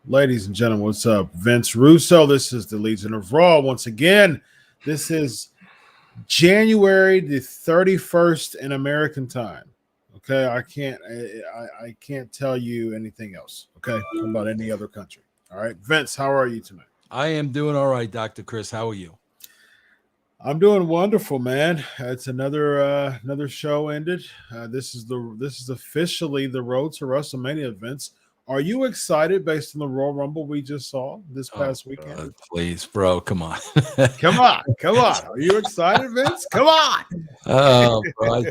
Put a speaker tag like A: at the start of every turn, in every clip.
A: Ladies and gentlemen, what's up? Vince Russo. This is the Legion of Raw. Once again, this is January the 31st in American time. Okay, I can't tell you anything else. Okay, about any other country. All right, Vince, how are you tonight?
B: I am doing all right, Dr. Chris. How are you?
A: I'm doing wonderful, man. It's another show ended. This is officially the road to WrestleMania, Vince. Are you excited based on the Royal Rumble we just saw this past weekend?
B: Please, bro, come on.
A: Come on. Are you excited, Vince? Come on.
B: Oh, bro.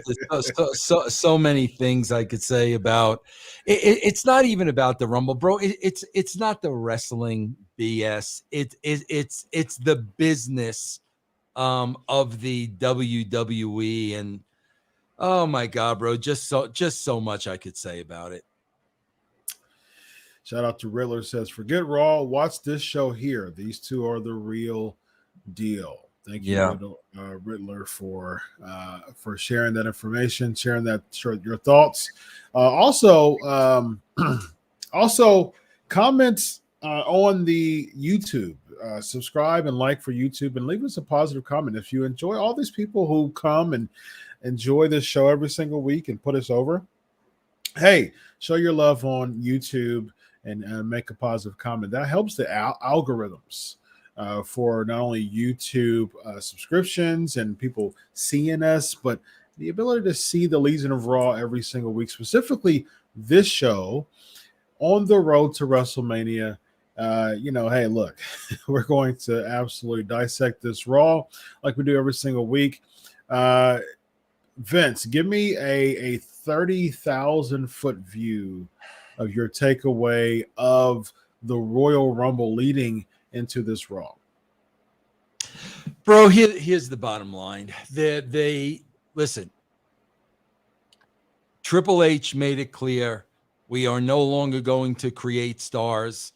B: So many things I could say about it. It's not even about the Rumble, bro. It's not the wrestling BS. It's the business of the WWE, and oh my God, bro, just so much I could say about it.
A: Shout out to Riddler, says, forget Raw, watch this show here. These two are the real deal. Thank you, Riddler, for sharing that information, sharing your thoughts. Also, comments on the YouTube. Subscribe and like for YouTube, and leave us a positive comment if you enjoy all these people who come and enjoy this show every single week and put us over. Hey, show your love on YouTube and make a positive comment. That helps the algorithms for not only YouTube subscriptions and people seeing us, but the ability to see the Legion of Raw every single week, specifically this show on the road to WrestleMania. Hey, look, we're going to absolutely dissect this Raw like we do every single week. Vince, give me a 30,000 foot view of your takeaway of the Royal Rumble leading into this Raw.
B: Bro, here's the bottom line. They listen. Triple H made it clear we are no longer going to create stars.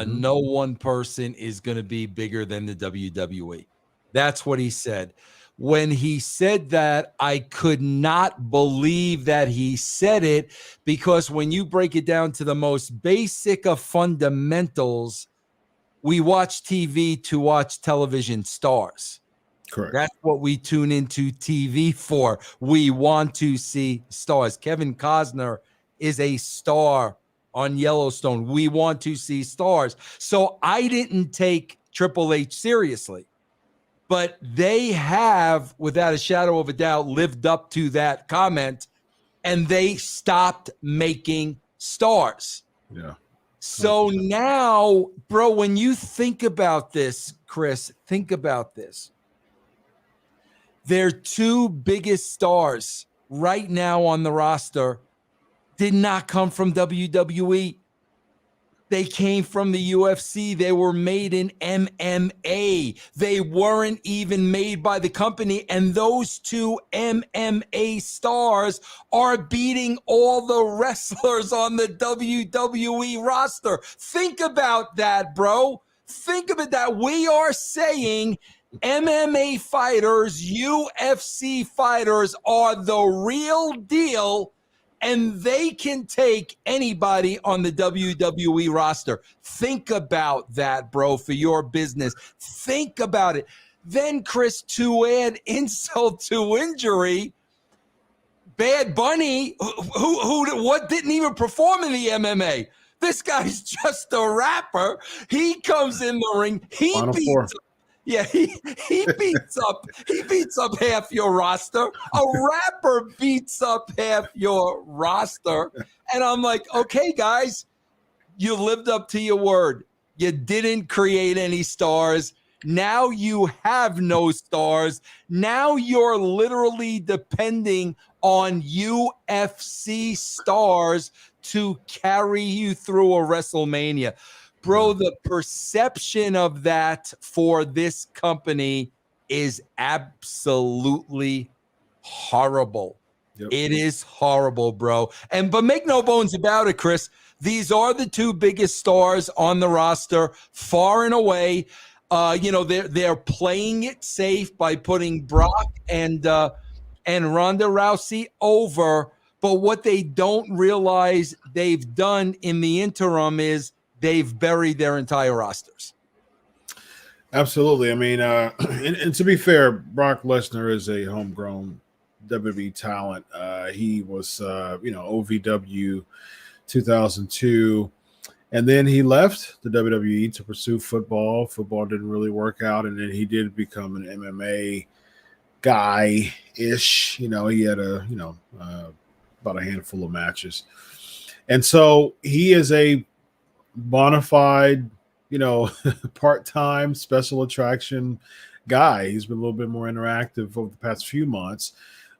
B: No one person is going to be bigger than the WWE. That's what he said. When he said that, I could not believe that he said it, because when you break it down to the most basic of fundamentals, we watch TV to watch television stars.
A: Correct.
B: That's what we tune into TV for. We want to see stars. Kevin Costner is a star on Yellowstone. We want to see stars. So I didn't take Triple H seriously. But they have, without a shadow of a doubt, lived up to that comment, and they stopped making stars.
A: Yeah.
B: So now, bro, when you think about this, Chris, think about this. Their two biggest stars right now on the roster did not come from WWE. They came from the UFC. They were made in MMA. They weren't even made by the company. And those two MMA stars are beating all the wrestlers on the WWE roster. Think about that, bro. Think about that. We are saying MMA fighters, UFC fighters are the real deal, and they can take anybody on the WWE roster. Think about that, bro, for your business. Think about it. Then, Chris, to add insult to injury, Bad Bunny, who didn't even perform in the MMA. This guy's just a rapper. He comes in the ring. He beats up half your roster. A rapper beats up half your roster. And I'm like, okay, guys, you lived up to your word. You didn't create any stars. Now you have no stars. Now you're literally depending on UFC stars to carry you through a WrestleMania. Bro, the perception of that for this company is absolutely horrible. Yep. It is horrible, bro. But make no bones about it, Chris. These are the two biggest stars on the roster, far and away. They're playing it safe by putting Brock and Ronda Rousey over. But what they don't realize they've done in the interim is they've buried their entire rosters.
A: Absolutely. I mean, and to be fair, Brock Lesnar is a homegrown WWE talent. He was, OVW 2002. And then he left the WWE to pursue football. Football didn't really work out. And then he did become an MMA guy-ish. He had about a handful of matches. And so he is a bona fide, part-time special attraction guy. He's been a little bit more interactive over the past few months.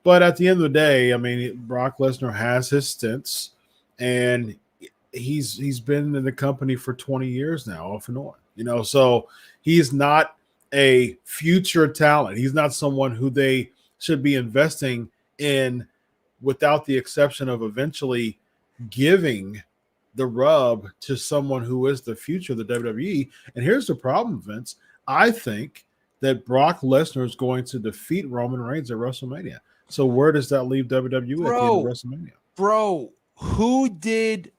A: But at the end of the day, I mean, Brock Lesnar has his stints, and he's been in the company for 20 years now, off and on. So he's not a future talent. He's not someone who they should be investing in, without the exception of eventually giving the rub to someone who is the future of the WWE. And here's the problem, Vince. I think that Brock Lesnar is going to defeat Roman Reigns at WrestleMania. So where does that leave WWE at the end of WrestleMania?
B: Bro, who did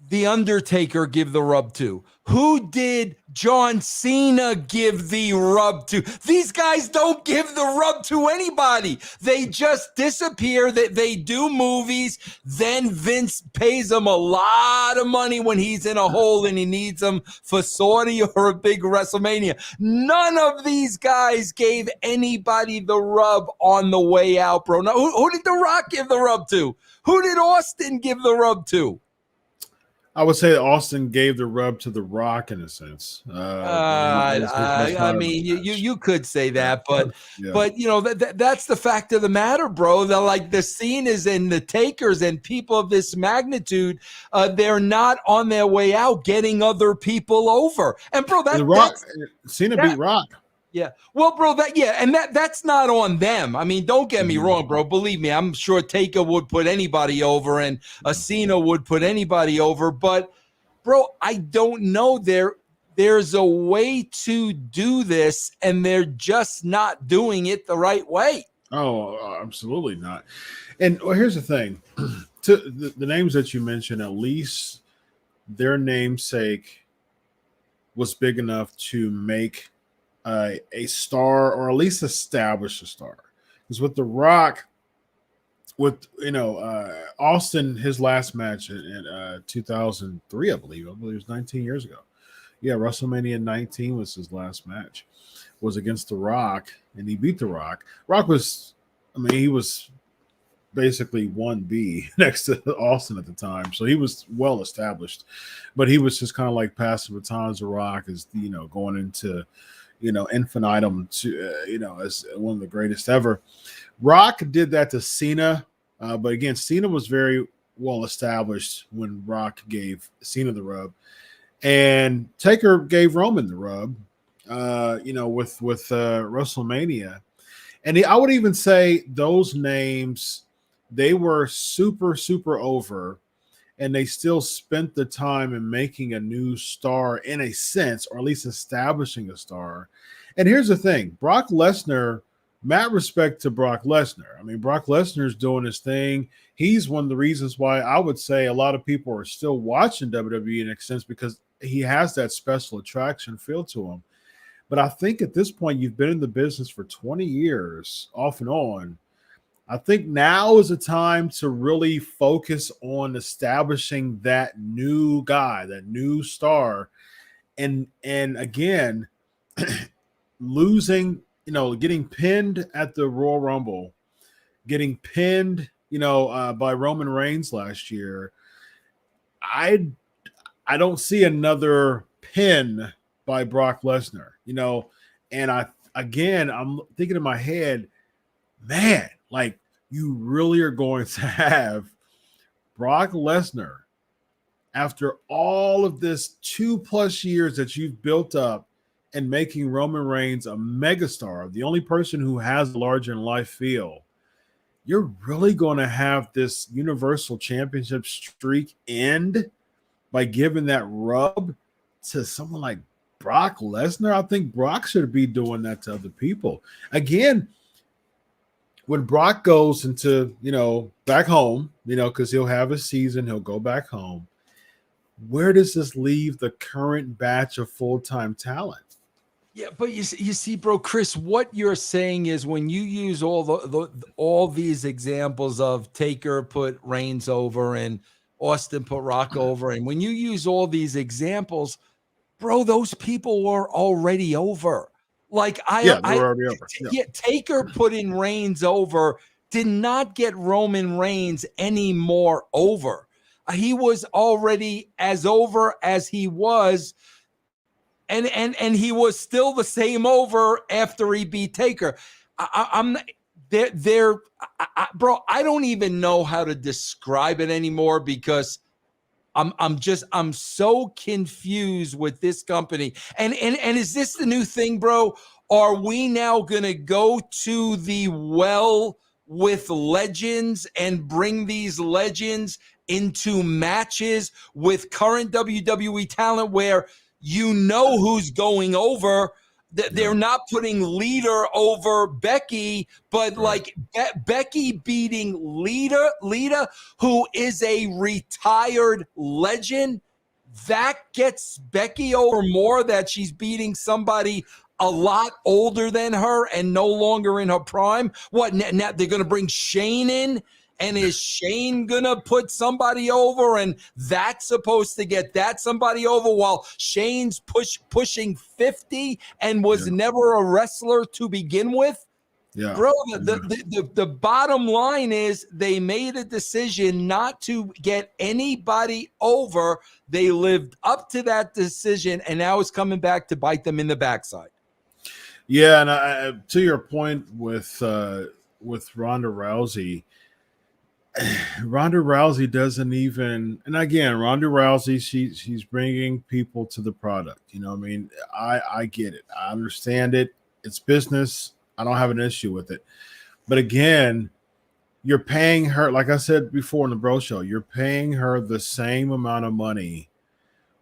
B: The Undertaker give the rub to? Who did John Cena give the rub to? These guys don't give the rub to anybody. They just disappear. They do movies. Then Vince pays them a lot of money when he's in a hole and he needs them for Saudi or a big WrestleMania. None of these guys gave anybody the rub on the way out, bro. Now, who did The Rock give the rub to? Who did Austin give the rub to?
A: I would say that Austin gave the rub to The Rock in a sense.
B: I mean, you could say that, but that's the fact of the matter, bro. The Cenas and the Takers and people of this magnitude, they're not on their way out getting other people over. And bro,
A: Cena beat Rock.
B: Yeah. Well, bro, that's not on them. I mean, don't get me wrong, bro. Believe me, I'm sure Taker would put anybody over and Cena would put anybody over. But, bro, I don't know. There's a way to do this, and they're just not doing it the right way.
A: Oh, absolutely not. And here's the thing. To the names that you mentioned, at least their namesake was big enough to make a star, or at least establish a star. Because with The Rock, with Austin, his last match in 2003, I believe it was 19 years ago. Yeah, WrestleMania 19 was his last match. Was against The Rock, and he beat The Rock. Rock was, he was basically 1B next to Austin at the time, so he was well established. But he was just kind of like passing batons to Rock, as going into infinitum to as one of the greatest ever. Rock did that to Cena, but again, Cena was very well established when Rock gave Cena the rub, and Taker gave Roman the rub. With WrestleMania, and I would even say those names, they were super over. And they still spent the time in making a new star in a sense, or at least establishing a star. And here's the thing, Brock Lesnar, mad respect to Brock Lesnar. I mean, Brock Lesnar's doing his thing. He's one of the reasons why I would say a lot of people are still watching WWE in a sense, because he has that special attraction feel to him. But I think at this point, you've been in the business for 20 years, off and on. I think now is the time to really focus on establishing that new guy, that new star. And again, losing, getting pinned at the Royal Rumble, getting pinned, by Roman Reigns last year. I don't see another pin by Brock Lesnar, and I'm thinking in my head, man, like, you really are going to have Brock Lesnar, after all of this 2+ years that you've built up and making Roman Reigns a megastar, the only person who has a larger-than-life feel, you're really going to have this Universal Championship streak end by giving that rub to someone like Brock Lesnar? I think Brock should be doing that to other people. Again, when Brock goes into, back home, because he'll have a season, he'll go back home. Where does this leave the current batch of full-time talent?
B: Yeah, but you see, bro, Chris, what you're saying is when you use all these examples of Taker put Reigns over and Austin put Rock over, and when you use all these examples, bro, those people were already over. Like
A: they were already over.
B: Yeah, Taker putting Reigns over did not get Roman Reigns any more over. He was already as over as he was. And he was still the same over after he beat Taker. I'm there, bro. I don't even know how to describe it anymore because I'm so confused with this company. And is this the new thing, bro? Are we now gonna go to the well with legends and bring these legends into matches with current WWE talent where you know who's going over? They're not putting Lita over Becky, but like Becky beating Lita, who is a retired legend, that gets Becky over more that she's beating somebody a lot older than her and no longer in her prime. What, now they're going to bring Shane in? And is Shane going to put somebody over and that's supposed to get that somebody over while Shane's pushing 50 and was never a wrestler to begin with? Yeah. Bro, the bottom line is they made a decision not to get anybody over. They lived up to that decision and now it's coming back to bite them in the backside.
A: Yeah, and to your point with Ronda Rousey, Ronda Rousey doesn't even, and again, Ronda Rousey, she's bringing people to the product. I mean, I get it. I understand it. It's business. I don't have an issue with it. But again, you're paying her, like I said before in the Bro Show, you're paying her the same amount of money.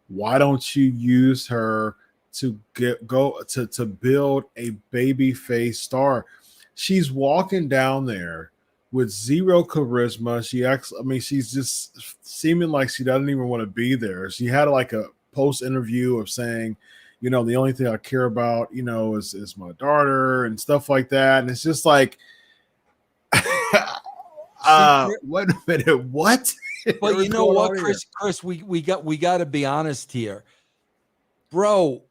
A: Why don't you use her to to build a baby face star? She's walking down there with zero charisma. She's just seeming like she doesn't even want to be there. She had like a post interview of saying, the only thing I care about, is my daughter and stuff like that. And it's just like, wait a minute, what?
B: But you know what, Chris, we got to be honest here, bro.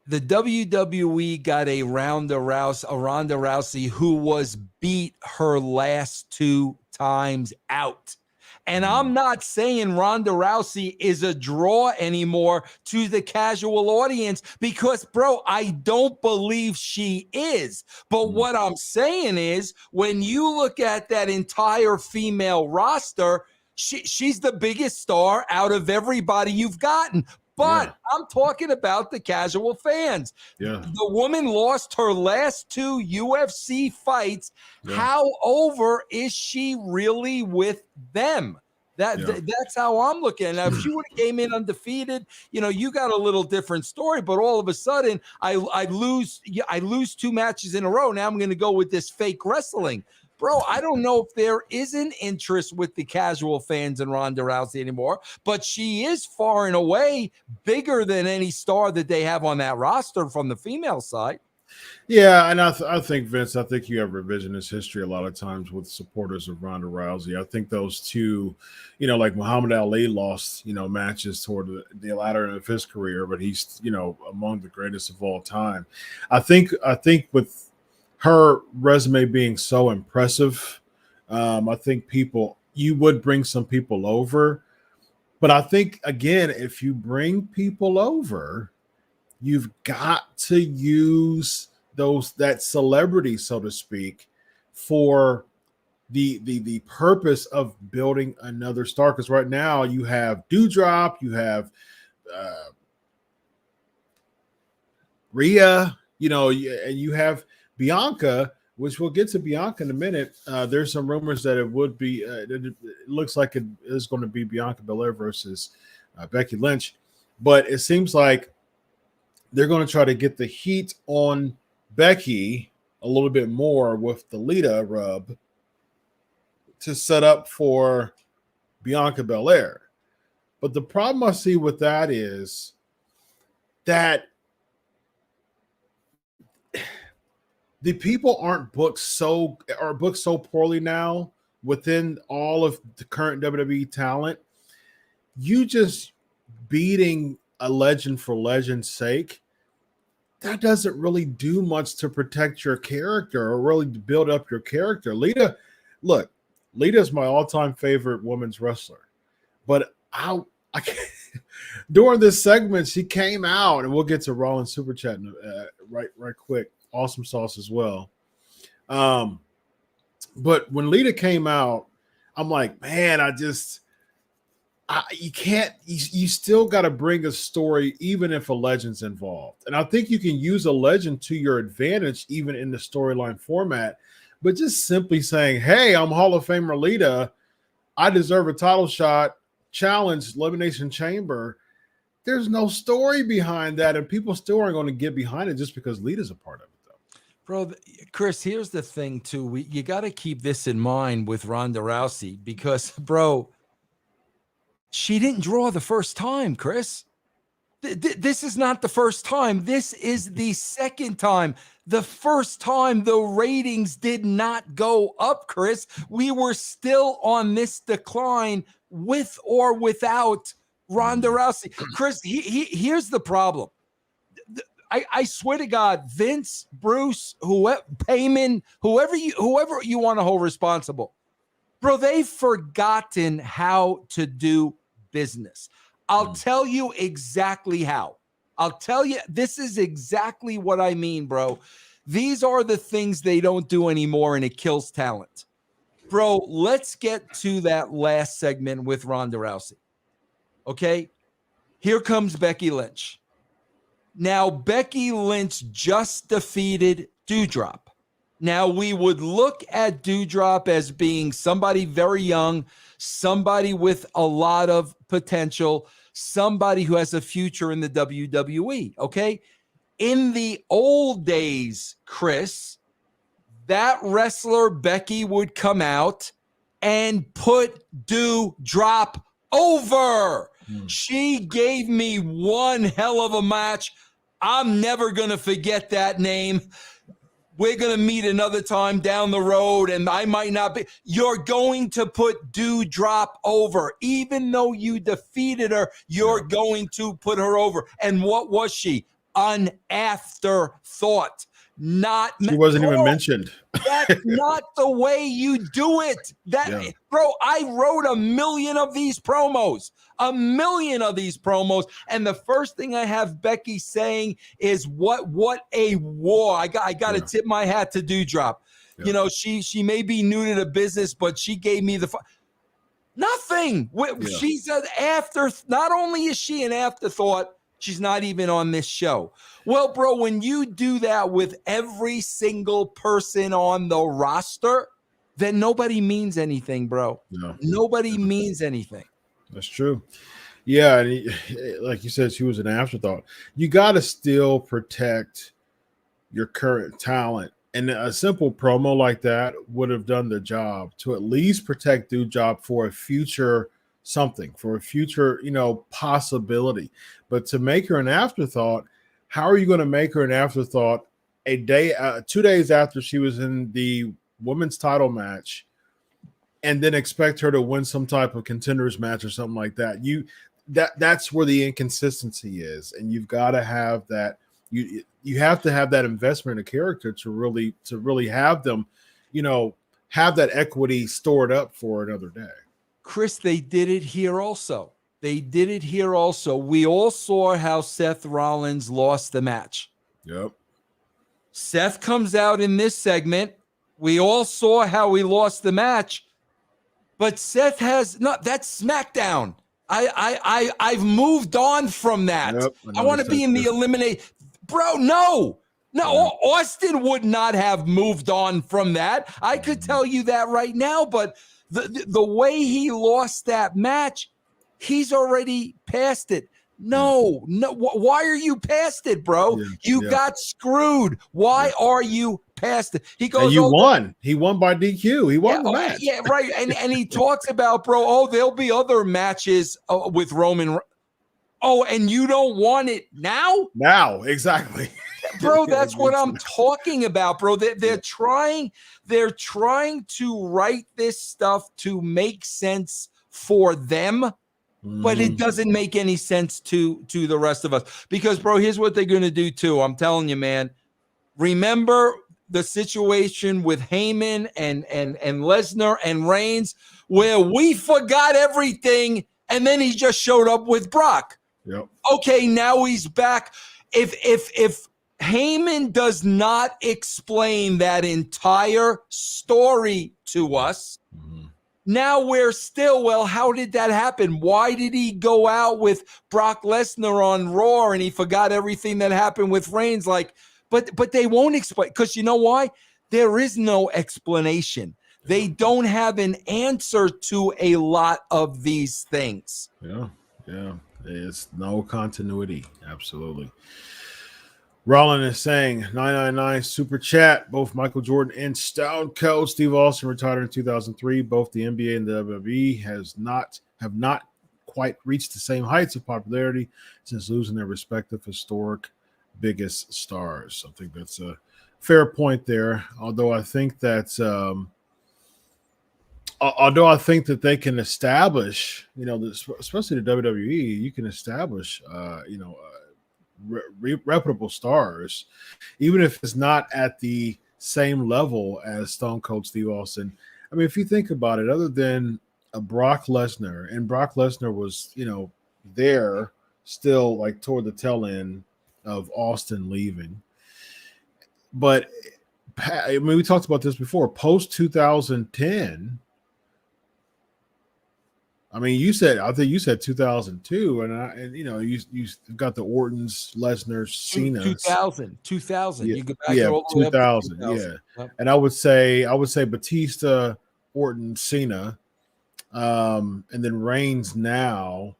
B: The WWE got a Ronda Rousey who was beat her last 2 times out. And I'm not saying Ronda Rousey is a draw anymore to the casual audience because, bro, I don't believe she is. But what I'm saying is when you look at that entire female roster, she's the biggest star out of everybody you've gotten. But I'm talking about the casual fans. Yeah. The woman lost her last 2 UFC fights. Yeah. How over is she really with them? That's how I'm looking. Now, if she would have came in undefeated, you got a little different story. But all of a sudden, I lose 2 matches in a row. Now I'm going to go with this fake wrestling. Bro, I don't know if there is an interest with the casual fans in Ronda Rousey anymore, but she is far and away bigger than any star that they have on that roster from the female side.
A: Yeah, and I think, Vince, you have revisionist history a lot of times with supporters of Ronda Rousey. I think those two, like Muhammad Ali lost, matches toward the latter end of his career, but he's, among the greatest of all time. I think with her resume being so impressive, I think you would bring some people over. But I think, again, if you bring people over, you've got to use that celebrity, so to speak, for the purpose of building another star. Because right now you have Doudrop, you have Rhea, and you have Bianca, which we'll get to Bianca in a minute. There's some rumors that it would be, it looks like it is going to be Bianca Belair versus Becky Lynch. But it seems like they're going to try to get the heat on Becky a little bit more with the Lita rub to set up for Bianca Belair. But the problem I see with that is that the people are booked so poorly now within all of the current WWE talent. You just beating a legend for legend's sake, that doesn't really do much to protect your character or really build up your character. Lita is my all-time favorite women's wrestler, but I can't. During this segment, she came out, and we'll get to Raw and Super Chat right quick. Awesome sauce as well. But when Lita came out, I'm like, man, you still got to bring a story, even if a legend's involved. And I think you can use a legend to your advantage, even in the storyline format. But just simply saying, hey, I'm Hall of Famer Lita, I deserve a title shot, challenge Elimination Chamber. There's no story behind that, and people still aren't going to get behind it just because Lita's a part of it, though.
B: Bro, Chris, here's the thing, too. You got to keep this in mind with Ronda Rousey because, bro, she didn't draw the first time, Chris. This is not the first time. This is the second time. The first time the ratings did not go up, Chris. We were still on this decline with or without Ronda Rousey. Chris, here's the problem. I swear to God, Vince, Bruce, Payman, whoever you want to hold responsible, bro, they've forgotten how to do business. I'll tell you exactly how. I'll tell you, this is exactly what I mean, bro. These are the things they don't do anymore, and it kills talent. Bro, let's get to that last segment with Ronda Rousey. Okay? Here comes Becky Lynch. Now, Becky Lynch just defeated Doudrop. Now, we would look at Doudrop as being somebody very young, somebody with a lot of potential, somebody who has a future in the WWE, okay? In the old days, Chris, that wrestler Becky would come out and put Doudrop over. She gave me one hell of a match. I'm never going to forget that name. We're going to meet another time down the road, and I might not be. You're going to put Doudrop over. Even though you defeated her, you're going to put her over. And what was she? An afterthought.
A: She wasn't even mentioned.
B: That's not the way you do it. Bro, I wrote 1 million of these promos. 1 million of these promos. And the first thing I have Becky saying is what a war. I got to tip my hat to Doudrop. Yeah. You know, she may be new to the business, but she gave me nothing. She's an not only is she an afterthought, she's not even on this show. Well, bro, when you do that with every single person on the roster, then nobody means anything, bro. No. Nobody means anything.
A: That's true. Yeah, and like you said, she was an afterthought. You got to still protect your current talent. And a simple promo like that would have done the job to at least protect Doudrop for a future something, for a future, possibility. But to make her an afterthought, how are you going to make her an afterthought 2 days after she was in the women's title match and then expect her to win some type of contenders match or something like that? That's where the inconsistency is. And you've got to have that. You have to have that investment in a character to really have them, have that equity stored up for another day.
B: Chris, they did it here also. We all saw how Seth Rollins lost the match.
A: Yep.
B: Seth comes out in this segment. We all saw how he lost the match. But Seth that's SmackDown. I've moved on from that. Yep, I want to be in the eliminate. Bro, no. Austin would not have moved on from that. I could tell you that right now, but the way he lost that match, he's already past it. No. Why are you past it, bro? You got screwed. Why are you past it. He
A: And
B: goes,
A: you won. He won by DQ. He won the match.
B: Yeah, right. And he talks about, bro, there'll be other matches with Roman. Oh, and you don't want it now?
A: Now, exactly.
B: Bro, that's what I'm talking about, bro. They're trying to write this stuff to make sense for them, but it doesn't make any sense to the rest of us. Because, bro, here's what they're gonna do too. I'm telling you, man. Remember the situation with Heyman and Lesnar and Reigns, where we forgot everything, and then he just showed up with Brock.
A: Yep.
B: Okay, now he's back. If Heyman does not explain that entire story to us, now we're still, well, how did that happen? Why did he go out with Brock Lesnar on Raw and he forgot everything that happened with Reigns? Like, but they won't explain, because you know why? There is no explanation. They don't have an answer to a lot of these things.
A: Yeah. It's no continuity. Absolutely. Rollin is saying 999 super chat. Both Michael Jordan and Stone Cold Steve Austin retired in 2003. Both the NBA and the WWE have not quite reached the same heights of popularity since losing their respective historic biggest stars. I think that's a fair point there. Although I think that they can establish, especially the WWE, you can establish, reputable stars, even if it's not at the same level as Stone Cold Steve Austin. I mean, if you think about it, other than Brock Lesnar, and Brock Lesnar was, there still like toward the tail end of Austin leaving. But I mean, we talked about this before. Post 2010. I mean, I think you said 2002, and you got the Ortons, Lesnar's, Cena's.
B: 2000.
A: Yeah,
B: You go back all the way up to
A: 2000. Yeah. Yep. And I would say Batista, Orton, Cena, and then Reigns now.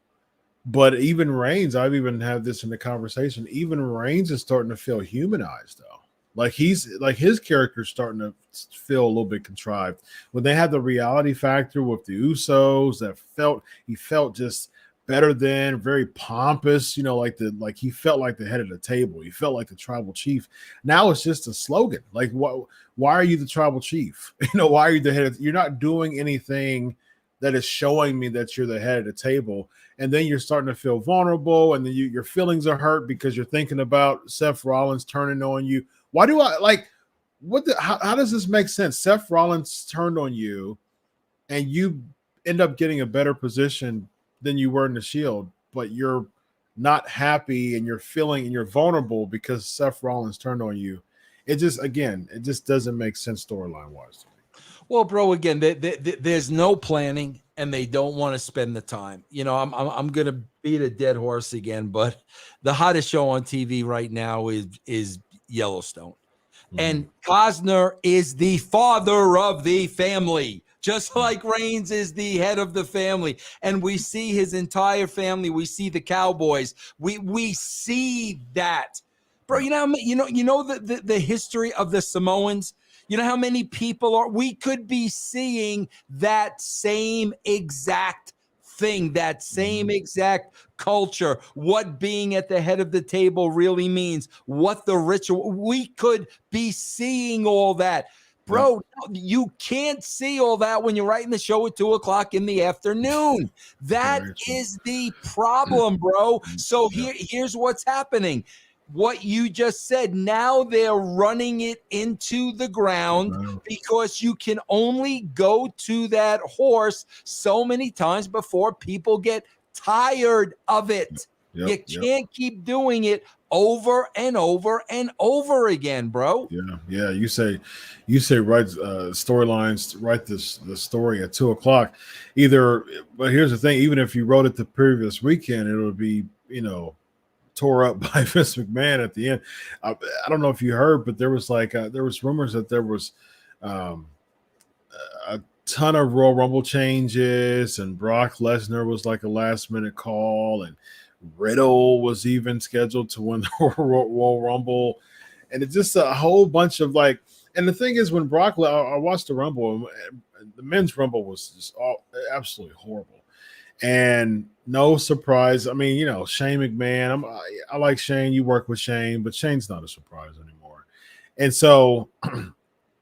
A: But even Reigns, I've even had this in the conversation. Even Reigns is starting to feel humanized, though. Like his character's starting to feel a little bit contrived. When they had the reality factor with the Usos, he felt just better than, very pompous, like he felt like the head of the table. He felt like the tribal chief. Now it's just a slogan. Like, why are you the tribal chief? Why are you the head? You're not doing anything that is showing me that you're the head of the table. And then you're starting to feel vulnerable, and then your feelings are hurt because you're thinking about Seth Rollins turning on you. Why do I how does this make sense? Seth Rollins turned on you and you end up getting a better position than you were in the Shield, but you're not happy and you're vulnerable because Seth Rollins turned on you. It just doesn't make sense storyline wise.
B: Well, bro, again, there's no planning and they don't want to spend the time. I'm going to beat a dead horse again, but the hottest show on TV right now is Yellowstone. And Costner is the father of the family, just like Reigns is the head of the family. And we see his entire family. We see the Cowboys. We see that. Bro, you know the history of the Samoans? You know how many people are? We could be seeing that same exact thing, that same exact culture, what being at the head of the table really means, what the ritual. We could be seeing all that. Bro, you can't see all that when you're writing the show at 2:00 in the afternoon. That is the problem, bro. So here's what's happening. What you just said, now they're running it into the ground because you can only go to that horse so many times before people get tired of it. You can't keep doing it over and over and over again, bro. Yeah. You say write storylines, write the story at 2:00. But here's the thing: even if you wrote it the previous weekend, it would be tore up by Vince McMahon at the end. I don't know if you heard, but there was rumors that there was a ton of Royal Rumble changes, and Brock Lesnar was like a last minute call, and Riddle was even scheduled to win the Royal Rumble, and it's just a whole bunch of
A: And the thing is, when I watched the Rumble, the men's Rumble was just absolutely horrible. And no surprise. I mean, Shane McMahon. I like Shane. You work with Shane, but Shane's not a surprise anymore. And so,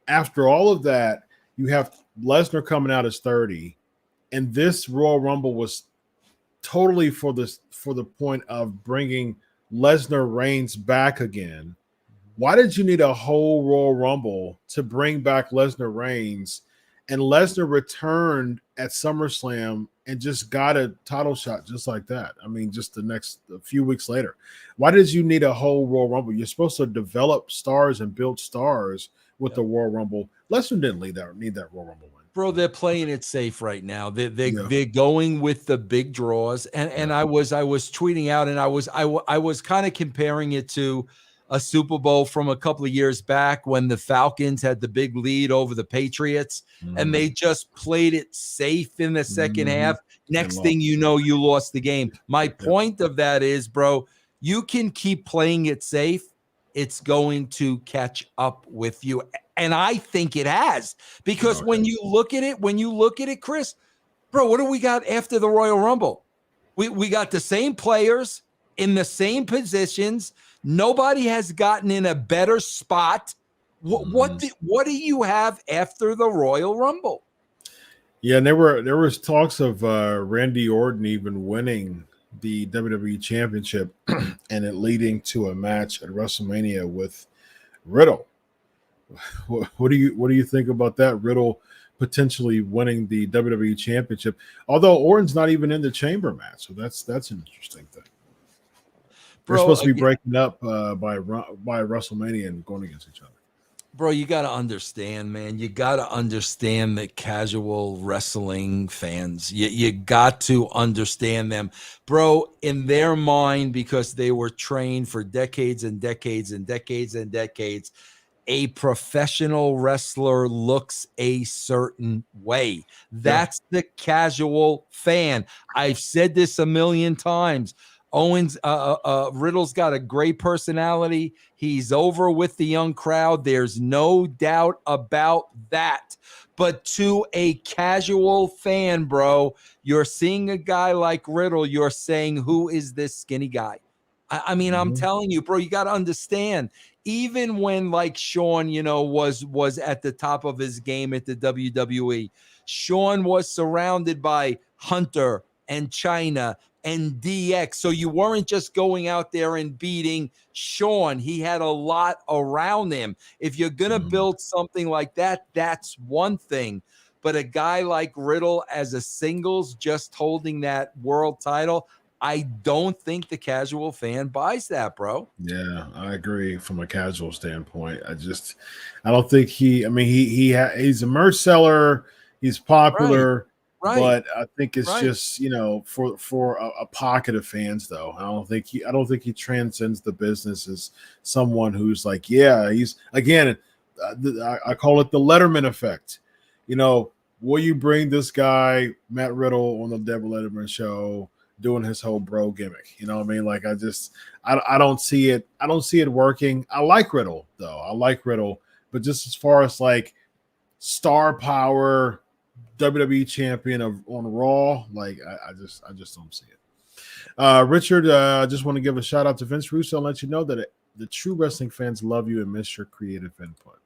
A: after all of that, you have Lesnar coming out as 30, and this Royal Rumble was totally for the point of bringing Lesnar Reigns back again. Why did you need a whole Royal Rumble to bring back Lesnar Reigns? And Lesnar returned at SummerSlam and just got a title shot just like that. I mean, just a few weeks later. Why did you need a whole Royal Rumble? You're supposed to develop stars and build stars with the Royal Rumble. Lesnar didn't need that Royal Rumble win.
B: Bro, they're playing it safe right now. They're going with the big draws. And I was tweeting out, and I was kind of comparing it to a Super Bowl from a couple of years back when the Falcons had the big lead over the Patriots, and they just played it safe in the second half. Next thing you know, you lost the game. My point of that is, bro, you can keep playing it safe. It's going to catch up with you. And I think it has, because when you look at it, Chris, bro, what do we got after the Royal Rumble? We got the same players in the same positions. Nobody has gotten in a better spot. What do you have after the Royal Rumble?
A: Yeah, and there was talks of Randy Orton even winning the WWE Championship and it leading to a match at WrestleMania with Riddle. What do you think about that? Riddle potentially winning the WWE Championship, although Orton's not even in the Chamber match, so that's an interesting thing. They're supposed to be breaking up by WrestleMania and going against each other.
B: Bro, you got to understand, man. You got to understand the casual wrestling fans. You got to understand them. Bro, in their mind, because they were trained for decades and decades and decades and decades, a professional wrestler looks a certain way. That's the casual fan. I've said this a million times. Riddle's got a great personality. He's over with the young crowd. There's no doubt about that. But to a casual fan, bro, you're seeing a guy like Riddle. You're saying, who is this skinny guy? I mean, I'm telling you, bro, you got to understand. Even when like Shawn, was at the top of his game at the WWE, Shawn was surrounded by Hunter and China and DX. So you weren't just going out there and beating Shawn. He had a lot around him. If you're going to build something like that, that's one thing. But a guy like Riddle as a singles, just holding that world title, I don't think the casual fan buys that, bro.
A: Yeah, I agree from a casual standpoint. I don't think he's a merch seller. He's popular. Right. But I think it's just for a pocket of fans, though. I don't think he transcends the business as someone who's like, he's again. I call it the Letterman effect. Will you bring this guy Matt Riddle on the Devil Letterman show doing his whole bro gimmick? You know what I mean? Like I don't see it. I don't see it working. I like Riddle though. But just as far as like star power, WWE champion on Raw, like I just don't see it. Richard, I just want to give a shout out to Vince Russo and let you know that the true wrestling fans love you and miss your creative input.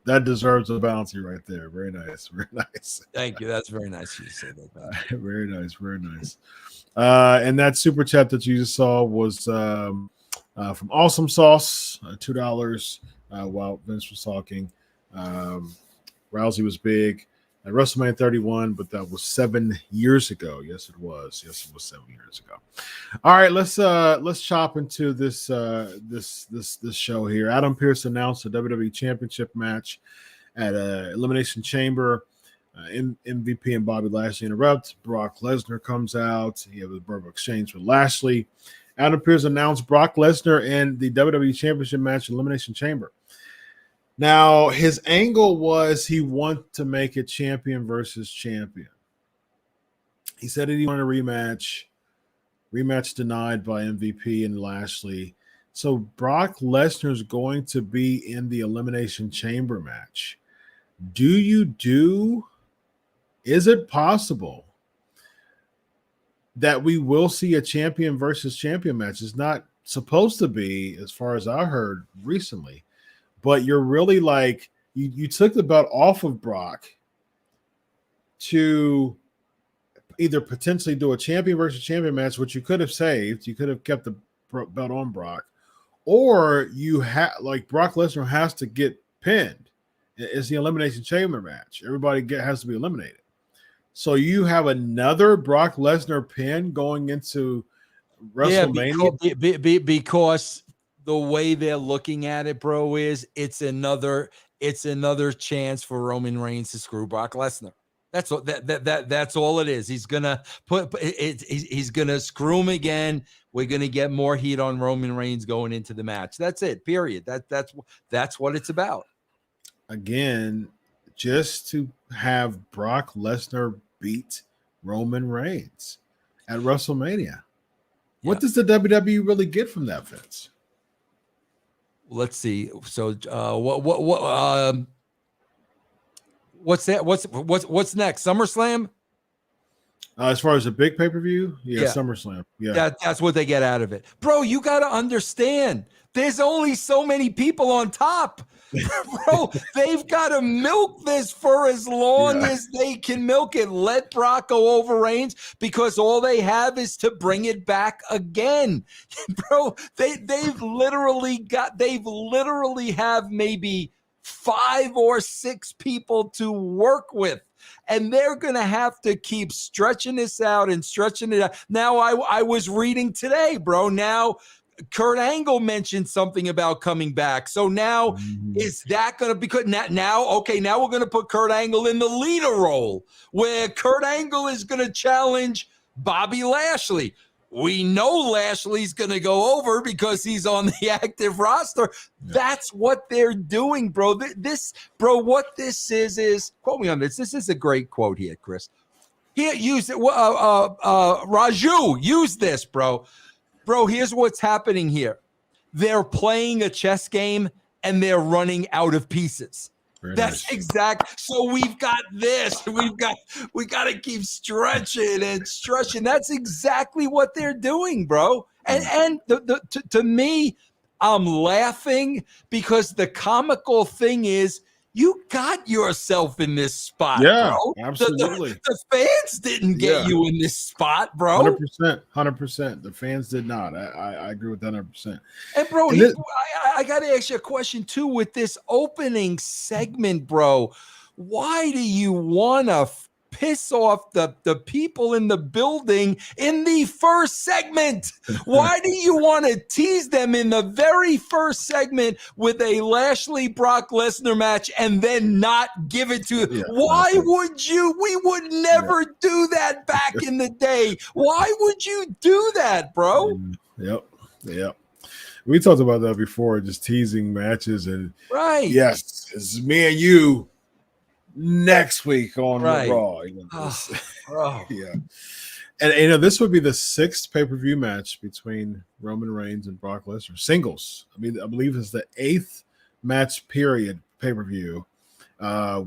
A: That deserves a bounty right there. Very nice, very nice.
B: Thank you. That's very nice of you to say that.
A: Very nice, very nice. And that super chat that you just saw was from Awesome Sauce, $2 while Vince was talking. Rousey was big at WrestleMania 31, but that was 7 years ago. Yes, it was. Yes, it was 7 years ago. All right, let's chop into this show here. Adam Pearce announced a WWE Championship match at Elimination Chamber. MVP and Bobby Lashley interrupt. Brock Lesnar comes out. He has a verbal exchange with Lashley. Adam Pearce announced Brock Lesnar in the WWE Championship match Elimination Chamber. Now, his angle was he wanted to make it champion versus champion. He said that he wanted a rematch. Rematch denied by MVP and Lashley. So Brock Lesnar is going to be in the Elimination Chamber match. Is it possible that we will see a champion versus champion match? It's not supposed to be, as far as I heard recently, but you're really like, you took the belt off of Brock to either potentially do a champion versus champion match, which you could have saved. You could have kept the belt on Brock, or you have like Brock Lesnar has to get pinned. It's the Elimination Chamber match. Everybody has to be eliminated. So you have another Brock Lesnar pin going into WrestleMania.
B: Yeah, because the way they're looking at it, bro, is it's another chance for Roman Reigns to screw Brock Lesnar. That's all that's all it is. He's gonna he's gonna screw him again. We're gonna get more heat on Roman Reigns going into the match. That's it. Period. That's what it's about.
A: Again, just to have Brock Lesnar beat Roman Reigns at WrestleMania. What does the WWE really get from that, Vince?
B: Let's see. So what's that? What's next? SummerSlam?
A: As far as a big pay-per-view, SummerSlam. Yeah.
B: That's what they get out of it. Bro, you got to understand. There's only so many people on top. Bro, they've got to milk this for as long as they can milk it. Let Brock go over Reigns because all they have is to bring it back again. Bro, they've literally have maybe 5 or 6 people to work with. And they're going to have to keep stretching this out and stretching it out. Now, I was reading today, bro. Now, Kurt Angle mentioned something about coming back. So now, is that going to be good? Now, we're going to put Kurt Angle in the Lita role where Kurt Angle is going to challenge Bobby Lashley. We know Lashley's going to go over because he's on the active roster. That's what they're doing, bro. What this is quote me on this. This is a great quote here, Chris. Here, use it. Raju, use this, bro. Bro, here's what's happening here. They're playing a chess game and they're running out of pieces. That's exact. So we've got this. We got to keep stretching and stretching. That's exactly what they're doing, bro. And to me, I'm laughing because the comical thing is you got yourself in this spot, bro.
A: Absolutely.
B: The fans didn't get you in this spot, bro.
A: 100%. The fans did not. I agree with that 100%.
B: And bro, I got to ask you a question too with this opening segment, bro. Why do you want to piss off the people in the building in the first segment? Why do you want to tease them in the very first segment with a Lashley Brock Lesnar match and then not give it to why would you? We would never do that back in the day. Why would you do that, bro?
A: Yep. We talked about that before, just teasing matches and yes, it's me and you next week on the Raw. And this would be the 6th pay-per-view match between Roman Reigns and Brock Lesnar. Singles. I believe it's the 8th match period pay-per-view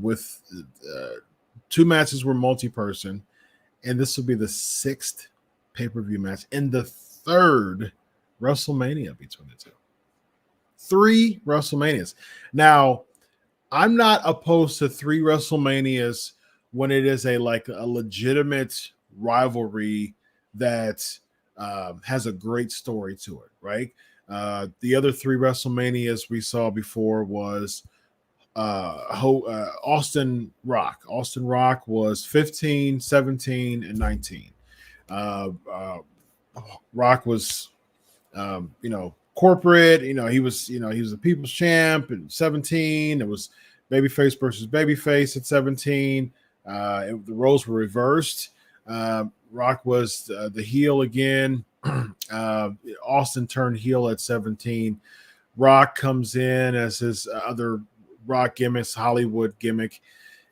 A: with 2 matches were multi-person. And this would be the 6th pay-per-view match and the 3rd WrestleMania between the 2. 3 WrestleManias. Now, I'm not opposed to 3 WrestleManias when it is a legitimate rivalry that has a great story to it, right? The other 3 WrestleManias we saw before was Austin Rock. Austin Rock was 15, 17, and 19. Rock was, corporate. He was the people's champ at 17. It was babyface versus babyface at 17. The roles were reversed. Rock was the heel again. Austin turned heel at 17. Rock comes in as his other Rock gimmicks, Hollywood gimmick,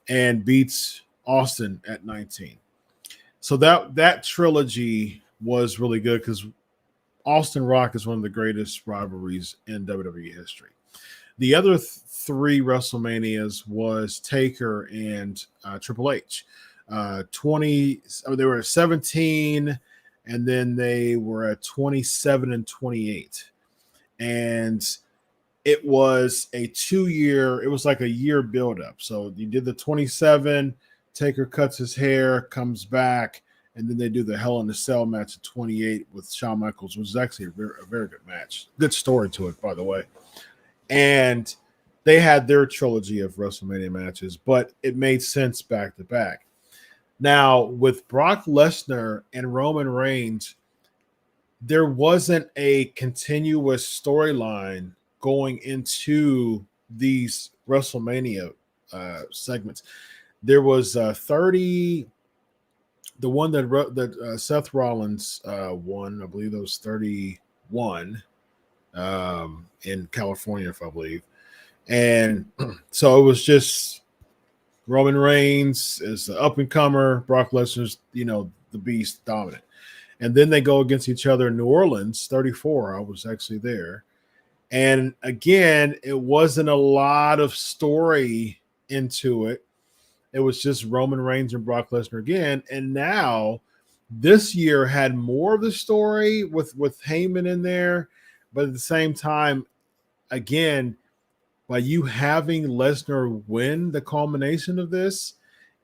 A: and beats Austin at 19. So that trilogy was really good because Austin Rock is one of the greatest rivalries in WWE history. The other three WrestleManias was Taker and Triple H. 20, they were at 17, and then they were at 27 and 28. And it was a 2-year, it was like a year buildup. So you did the 27, Taker cuts his hair, comes back, and then they do the Hell in a Cell match at 28 with Shawn Michaels, which is actually a very good match. Good story to it, by the way. And they had their trilogy of WrestleMania matches, but it made sense back to back. Now, with Brock Lesnar and Roman Reigns, there wasn't a continuous storyline going into these WrestleMania segments. There was 30, the one that Seth Rollins won, I believe that was 31 in California, if I believe. And so it was just Roman Reigns is the up and comer, Brock Lesnar's, the beast, dominant. And then they go against each other in New Orleans, 34. I was actually there. And again, it wasn't a lot of story into it. It was just Roman Reigns and Brock Lesnar again. And now this year had more of the story with Heyman in there. But at the same time, again, by you having Lesnar win the culmination of this,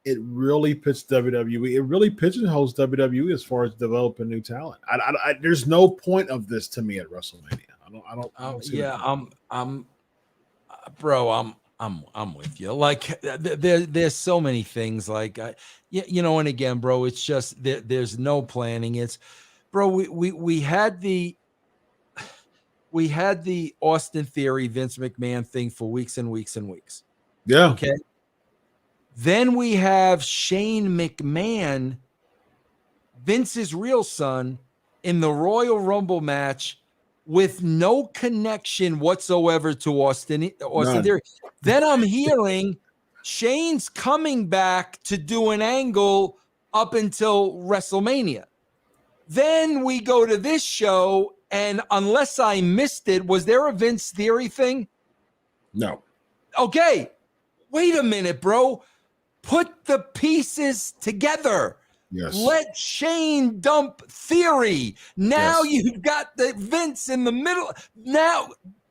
A: it really puts WWE. It really pigeonholes WWE as far as developing new talent. There's no point of this to me at WrestleMania. I don't see
B: I'm with you. Like there's so many things. Like and again, bro, it's just there's no planning. It's, bro, we had the Austin Theory, Vince McMahon thing for weeks and weeks and weeks.
A: Yeah.
B: Okay. Then we have Shane McMahon, Vince's real son, in the Royal Rumble match with no connection whatsoever to Austin Theory. Then I'm hearing Shane's coming back to do an angle up until WrestleMania. Then we go to this show, and unless I missed it, was there a Vince Theory thing?
A: No.
B: Okay. Wait a minute, bro. Put the pieces together.
A: Yes.
B: Let Shane dump Theory. Now you've got the Vince in the middle. Now,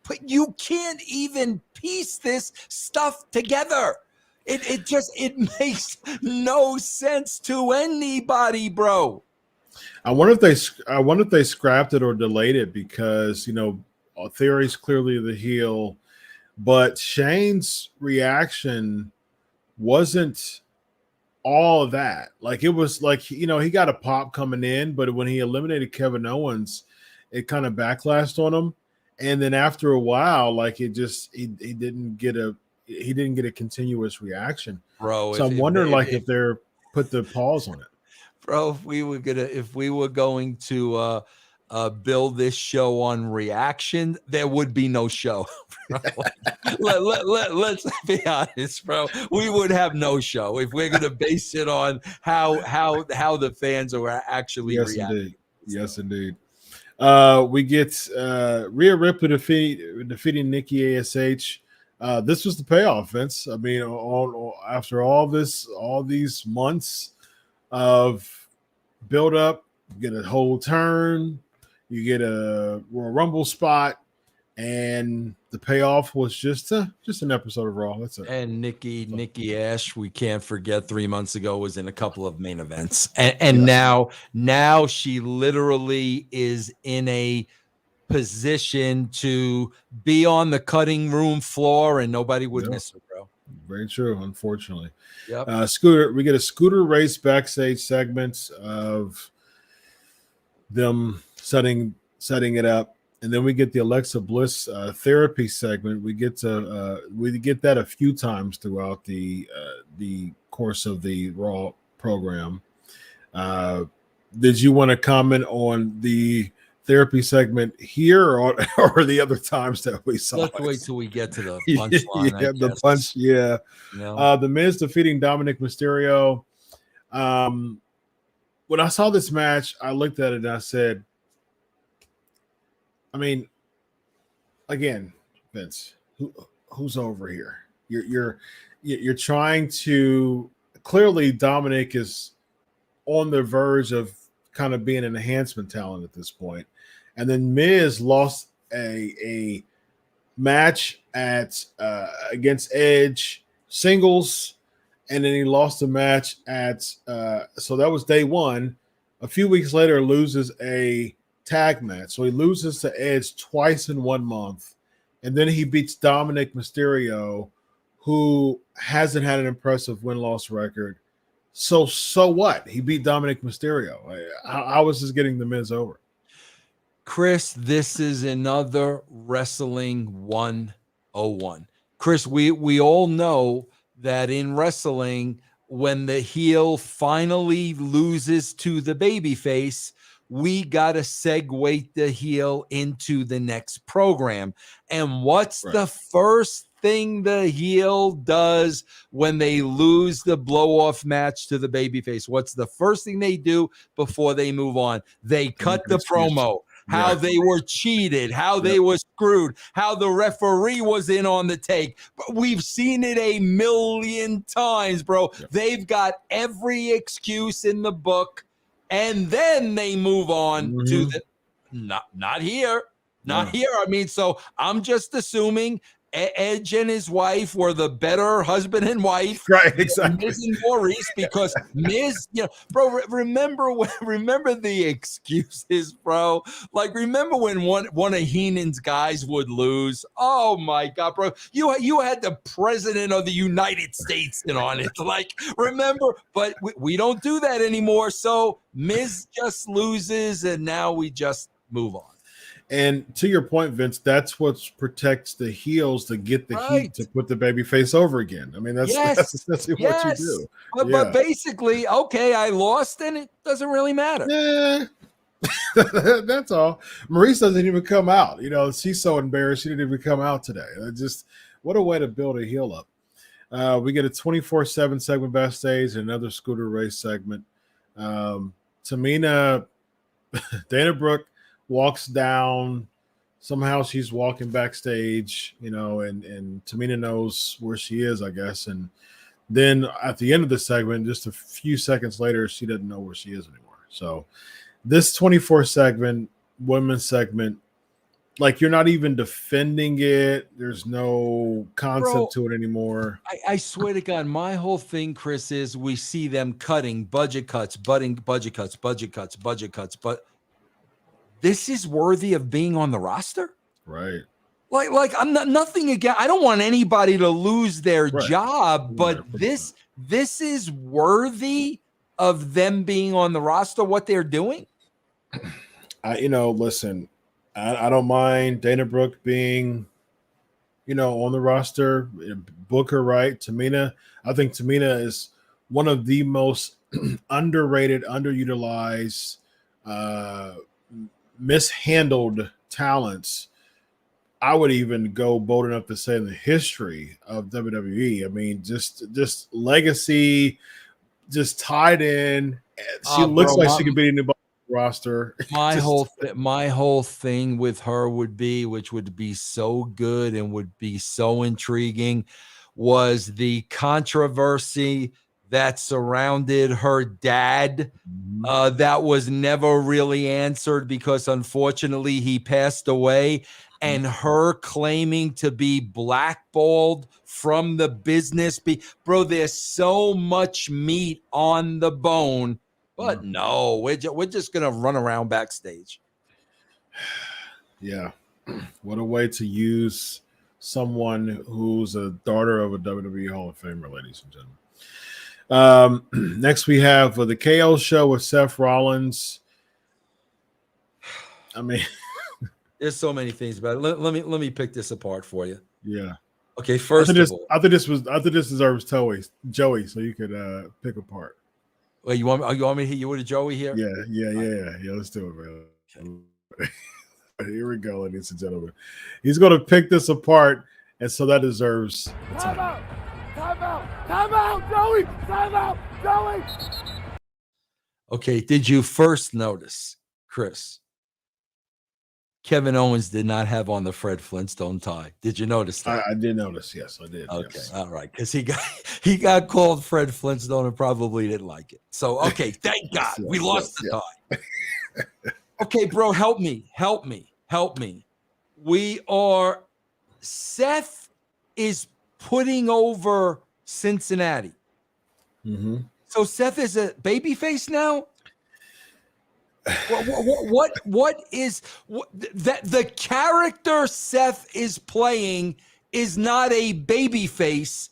B: but you can't even piece this stuff together. It makes no sense to anybody, bro.
A: I wonder if they scrapped it or delayed it because Theory's clearly the heel, but Shane's reaction wasn't all of that. Like, it was like, he got a pop coming in, but when he eliminated Kevin Owens, it kind of backlashed on him. And then after a while, like, he didn't get a continuous reaction.
B: Bro,
A: so I'm wondering if they're put the pause on it.
B: Bro, if we were going to build this show on reaction, there would be no show. Let's be honest, bro. We would have no show if we're going to base it on how the fans are actually reacting.
A: Yes, indeed. We get Rhea Ripley defeating Nikki ASH. This was the payoff, Vince. I mean, after all these months of build up, you get a whole turn, you get a Royal Rumble spot, and the payoff was just an episode of Raw. That's it.
B: And Nikki Ash, we can't forget, 3 months ago was in a couple of main events, and now she literally is in a position to be on the cutting room floor, and nobody would miss her, bro.
A: Very true, unfortunately.
B: Yep.
A: We get a scooter race backstage segment of them setting it up, and then we get the Alexa Bliss therapy segment. We get that a few times throughout the course of the Raw program. Did you want to comment on the therapy segment here or the other times that we saw?
B: Let's wait till we get to the punchline.
A: The punch. Yeah. The Miz defeating Dominic Mysterio. When I saw this match, I looked at it and I said, I mean, again, Vince, who's over here? You're trying to clearly Dominic is on the verge of kind of being an enhancement talent at this point, and then Miz lost a match at against Edge singles, and then he lost a match at so that was day one. A few weeks later, loses a tag match, so he loses to Edge twice in 1 month, and then he beats Dominic Mysterio, who hasn't had an impressive win-loss record. So what? He beat Dominic Mysterio. How was this getting the Miz over?
B: Chris, this is another Wrestling 101. Chris, we all know that in wrestling, when the heel finally loses to the babyface, we got to segue the heel into the next program. And what's the first thing the heel does when they lose the blow-off match to the babyface? What's the first thing they do before they move on? They cut the promo. How they were cheated, how they were screwed, how the referee was in on the take. But we've seen it a million times, bro. They've got every excuse in the book, and then they move on to the not here. Not here. I mean, so I'm just assuming Edge and his wife were the better husband and wife,
A: right? Exactly.
B: Miz and Maurice, because Miz, bro. Remember the excuses, bro. Like, remember when one of Heenan's guys would lose? Oh my God, bro. You had the president of the United States in on it. Like, remember? But we don't do that anymore. So Miz just loses, and now we just move on.
A: And to your point, Vince, that's what protects the heels to get the heat to put the baby face over again. I mean, that's essentially what you do.
B: But basically, okay, I lost, and it doesn't really matter.
A: Yeah. That's all. Maurice doesn't even come out. She's so embarrassed she didn't even come out today. Just what a way to build a heel up. We get a 24/7 segment backstage, another scooter race segment. Tamina, Dana Brooke walks down. Somehow she's walking backstage, and Tamina knows where she is, I guess. And then at the end of the segment, just a few seconds later, she doesn't know where she is anymore. So this 24 segment, women's segment, like, you're not even defending it. There's no concept to it anymore.
B: I swear to God, my whole thing, Chris, is we see them cutting budget cuts, but this is worthy of being on the roster,
A: right?
B: Like I'm not nothing again. I don't want anybody to lose their job, but this is worthy of them being on the roster. What they're doing,
A: listen, I don't mind Dana Brooke being, on the roster. Book her right, Tamina. I think Tamina is one of the most underrated, underutilized, mishandled talents. I would even go bold enough to say in the history of WWE. I mean, just legacy, just tied in. She looks like she could be in the roster.
B: My whole thing with her would be, which would be so good and would be so intriguing, was the controversy that surrounded her dad. That was never really answered because unfortunately he passed away, and her claiming to be blackballed from the business. Bro, there's so much meat on the bone, but no, we're just going to run around backstage.
A: Yeah. What a way to use someone who's a daughter of a WWE Hall of Famer, ladies and gentlemen. Next we have the KO show with Seth Rollins. I mean,
B: there's so many things about it. Let me pick this apart for you.
A: Yeah.
B: Okay. First of all,
A: I think this deserves Joey, so you could pick apart.
B: Wait, you want me to hit you with a Joey here?
A: Yeah. Let's do it, man. Okay. Here we go, ladies and gentlemen. He's going to pick this apart, and so that deserves a time.
C: Time out, Joey! Time out, Joey!
B: Okay, did you first notice, Chris, Kevin Owens did not have on the Fred Flintstone tie. Did you notice that?
A: I did notice. Yes, I did.
B: Okay,
A: yes.
B: all right, because he got called Fred Flintstone and probably didn't like it. So okay, thank God we lost the tie. Okay, bro, help me. Seth is putting over Cincinnati.
A: Mm-hmm.
B: So Seth is a babyface now. What is that? The character Seth is playing is not a babyface,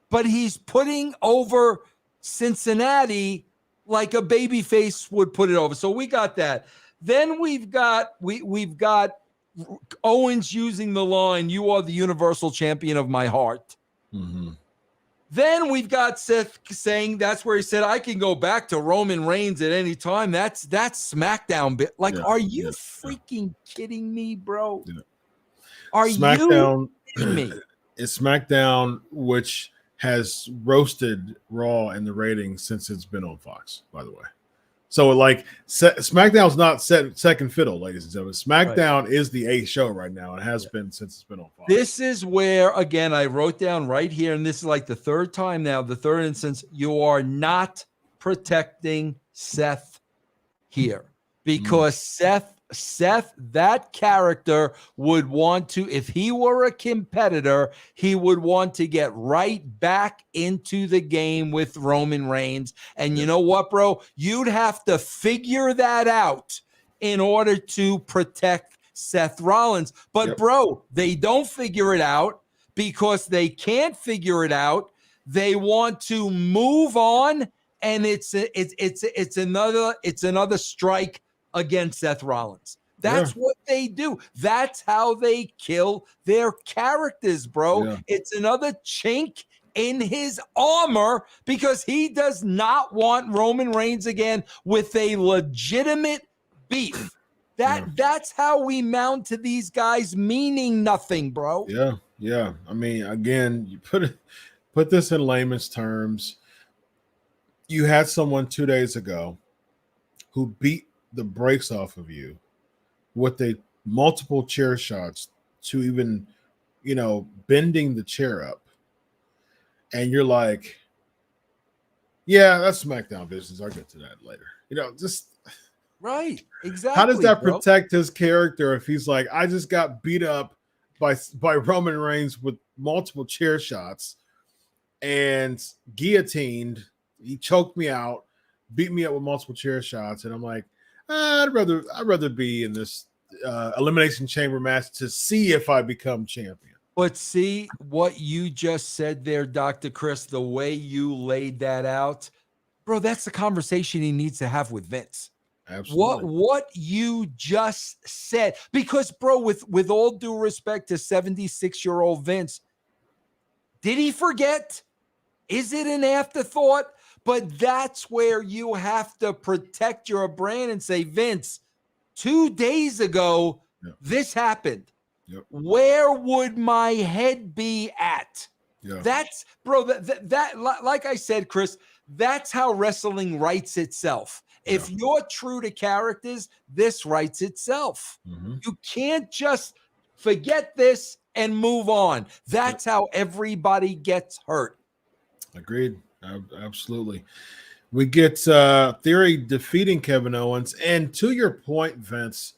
B: but he's putting over Cincinnati like a babyface would put it over. So we got that. Then we've got Owens using the line, "You are the universal champion of my heart."
A: Mm-hmm.
B: Then we've got Seth saying that's where he said, "I can go back to Roman Reigns at any time." That's SmackDown bit. Like, are you freaking kidding me, bro? Yeah. Are
A: SmackDown,
B: you kidding me?
A: It's SmackDown, which has roasted Raw in the ratings since it's been on Fox, by the way. So, like, SmackDown's not second fiddle, ladies and gentlemen. SmackDown is the A show right now and has been since it's been on Fox.
B: This is where, again, I wrote down right here, and this is like the third time now, the third instance, you are not protecting Seth here because Seth, that character would want to, if he were a competitor, he would want to get right back into the game with Roman Reigns. And you know what, bro? You'd have to figure that out in order to protect Seth Rollins. But bro, they don't figure it out because they can't figure it out. They want to move on, and it's another strike against Seth Rollins. That's what they do. That's how they kill their characters, bro. Yeah. It's another chink in his armor because he does not want Roman Reigns again with a legitimate beef. That's how we mount to these guys meaning nothing, bro.
A: Yeah. I mean, again, you put this in layman's terms. You had someone 2 days ago who beat the brakes off of you with a multiple chair shots to even, bending the chair up. And you're like, yeah, that's SmackDown business. I'll get to that later. Just
B: right. Exactly.
A: How does that protect his character if he's like, I just got beat up by Roman Reigns with multiple chair shots and guillotined. He choked me out, beat me up with multiple chair shots, and I'm like, I'd rather be in this Elimination Chamber match to see if I become champion.
B: But see what you just said there, Dr. Chris, the way you laid that out, bro, that's the conversation he needs to have with Vince.
A: Absolutely.
B: What you just said, because bro, with all due respect to 76-year-old Vince, did he forget? Is it an afterthought? But that's where you have to protect your brand and say, Vince, 2 days ago, this happened. Where would my head be at? That's, bro, that like I said, Chris, that's how wrestling writes itself. If you're true to characters, this writes itself. You can't just forget this and move on. That's how everybody gets hurt.
A: Agreed. Absolutely. We get Theory defeating Kevin Owens. And to your point, Vince,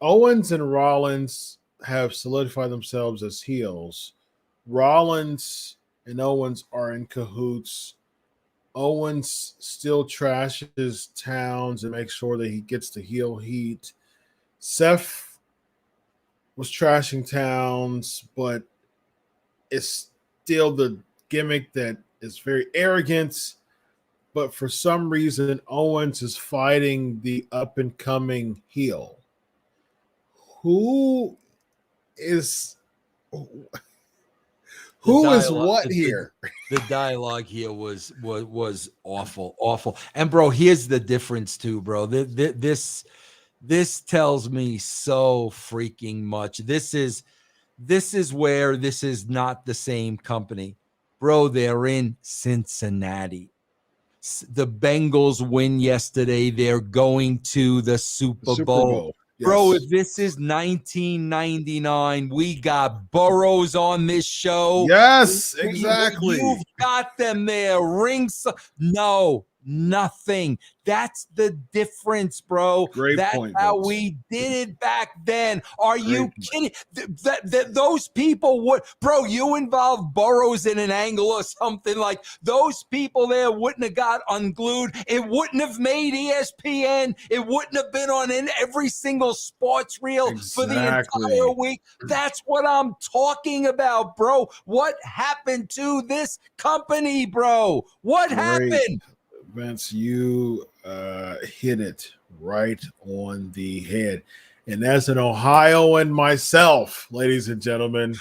A: Owens and Rollins have solidified themselves as heels. Rollins and Owens are in cahoots. Owens still trashes Towns and makes sure that he gets the heel heat. Seth was trashing Towns, but it's still the gimmick that is very arrogant. But for some reason, Owens is fighting the up-and-coming heel. Who is what here?
B: The dialogue here was awful. And bro, here's the difference too, bro. This tells me so freaking much. This is where this is not the same company. Bro, they're in Cincinnati. The Bengals win yesterday. They're going to the Super Bowl. Bro, if this is 1999, we got Burrows on this show.
A: Yes, exactly.
B: You've got them there. Rings. No, nothing. That's the difference, bro.
A: Great
B: That's
A: point,
B: how
A: Vince.
B: we did it back then. Are you
A: Great
B: kidding? Those people would, bro, you involve Burrows in an angle or something, like those people there wouldn't have got unglued. It wouldn't have made ESPN. It wouldn't have been on in every single sports reel for the entire week. That's what I'm talking about, bro. What happened to this company, bro? What happened?
A: Vince, you hit it right on the head. And as an Ohioan myself, ladies and gentlemen,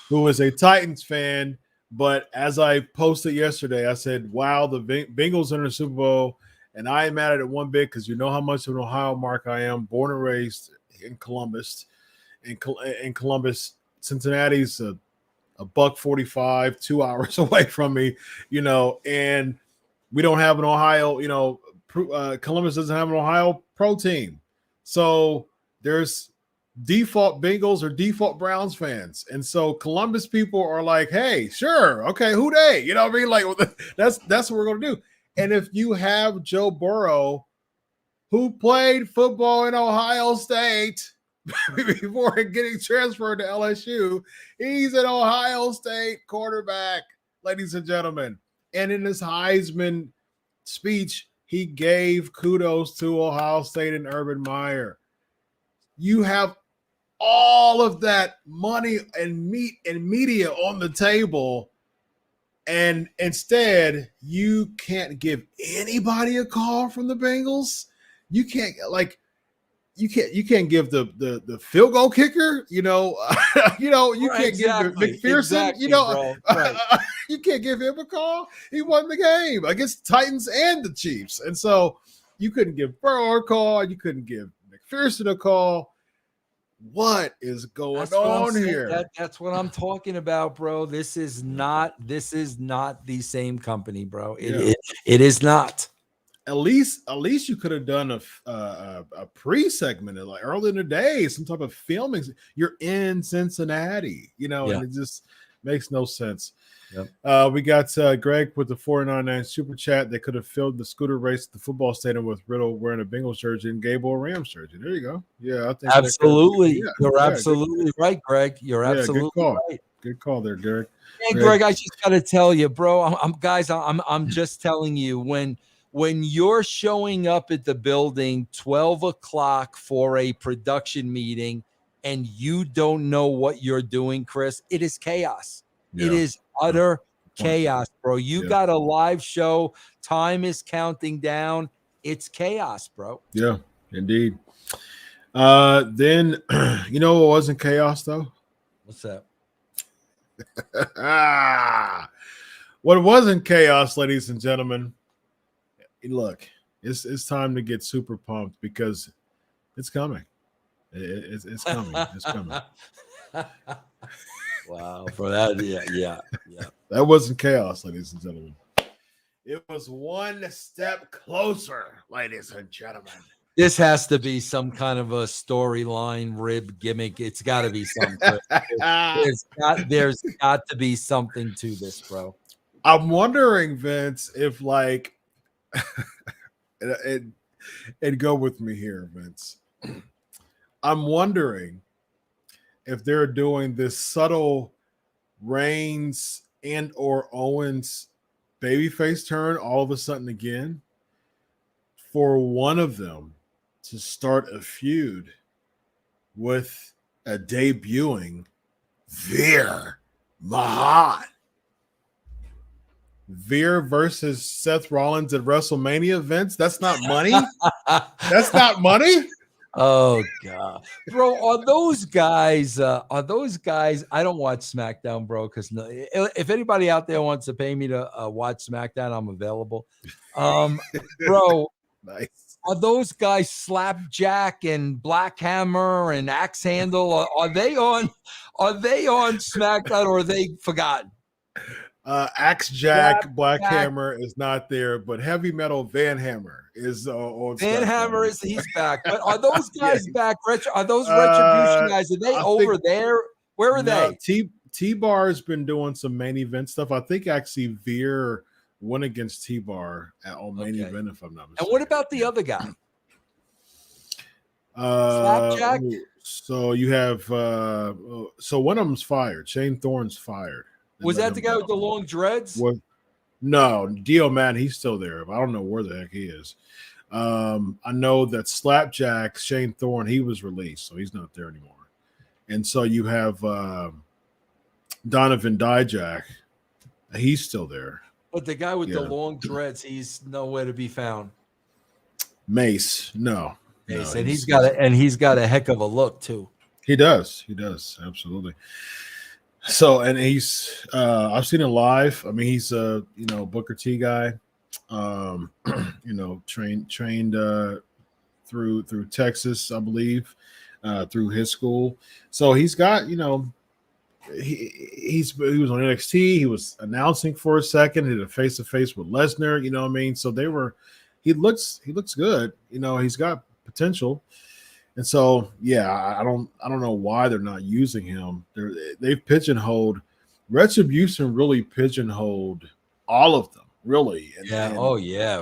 A: who is a Titans fan, but as I posted yesterday, I said, wow, the Bengals are in the Super Bowl, and I am mad at it one bit because you know how much of an Ohio mark I am, born and raised in Columbus. In Columbus, Cincinnati's a $1.45, 2 hours away from me, and we don't have an Ohio, Columbus doesn't have an Ohio pro team. So there's default Bengals or default Browns fans. And so Columbus people are like, hey, sure. Okay. Who they? You know what I mean? Like that's what we're going to do. And if you have Joe Burrow, who played football in Ohio State before getting transferred to LSU, he's an Ohio State quarterback, ladies and gentlemen. And in his Heisman speech, he gave kudos to Ohio State and Urban Meyer. You have all of that money and meat and media on the table, and instead you can't give anybody a call from the Bengals. You can't give the field goal kicker, you can't give McPherson, you can't give him a call. He won the game against Titans and the Chiefs. And so you couldn't give Burrow a call. You couldn't give McPherson a call. What is going on here?
B: That's what I'm talking about, bro. This is not the same company, bro. It is not.
A: At least you could have done a pre-segment like early in the day, some type of filming. You're in Cincinnati, and it just makes no sense. Yep. We got Greg with the $4.99 super chat. They could have filled the scooter race at the football stadium with Riddle wearing a Bengals jersey and Gable a Rams jersey. There you go. Yeah, I think
B: absolutely. You're absolutely right, Greg. You're absolutely right.
A: Good call there, Derek.
B: Hey, Greg, I just got to tell you, bro. I'm just telling you, when you're showing up at the building 12 o'clock for a production meeting and you don't know what you're doing, Chris, it is chaos. Yeah. It is utter chaos, bro. You got a live show. Time is counting down. It's chaos, bro.
A: Yeah, indeed. Then, what wasn't chaos, though?
B: What's that?
A: What wasn't chaos, ladies and gentlemen, look, it's time to get super pumped because it's coming. It's coming. It's coming.
B: Wow, bro. That yeah.
A: That wasn't chaos, ladies and gentlemen. It was one step closer, ladies and gentlemen.
B: This has to be some kind of a storyline rib gimmick. It's got to be something. There's got to be something to this, bro.
A: I'm wondering, Vince, if and go with me here, Vince. I'm wondering if they're doing this subtle Reigns and or Owens babyface turn all of a sudden again for one of them to start a feud with a debuting Veer Mahan. Veer versus Seth Rollins at WrestleMania, Vince. That's not money. That's not money.
B: Oh God, bro, are those guys? I don't watch SmackDown, bro. Because if anybody out there wants to pay me to watch SmackDown, I'm available. Bro,
A: nice.
B: Are those guys Slapjack and Black Hammer and Axe Handle? Are they on SmackDown or are they forgotten?
A: Axe Jack Black
B: Jack.
A: Hammer is not there, but Heavy Metal Van Hammer is on.
B: Van Hammer he's back. But are those guys
A: Yeah.
B: back? Are those Retribution guys? Are they over there? Where are they?
A: T-Bar has been doing some main event stuff. I think actually Veer went against T-Bar on main event, if I'm not mistaken.
B: And what about the other guy?
A: Slapjack? So you have so one of them's fired. Shane Thorne's fired.
B: Was that the guy with the long dreads?
A: No, Dio Man, he's still there. I don't know where the heck he is. I know that Slapjack, Shane Thorne, he was released, so he's not there anymore. And so you have Donovan Dijak. He's still there.
B: But the guy with the long dreads, he's nowhere to be found.
A: Mace, no.
B: Mace, and he's got a heck of a look too.
A: He does, absolutely. So, and he's I've seen him live. I mean, he's a Booker T guy, trained through Texas, I believe, through his school. So he's got, he was on NXT. He was announcing for a second. He did a face-to-face with Lesnar. You know what I mean? So he looks good. He's got potential. And so, yeah, I don't know why they're not using him. They've pigeonholed. Retribution really pigeonholed all of them, really.
B: And,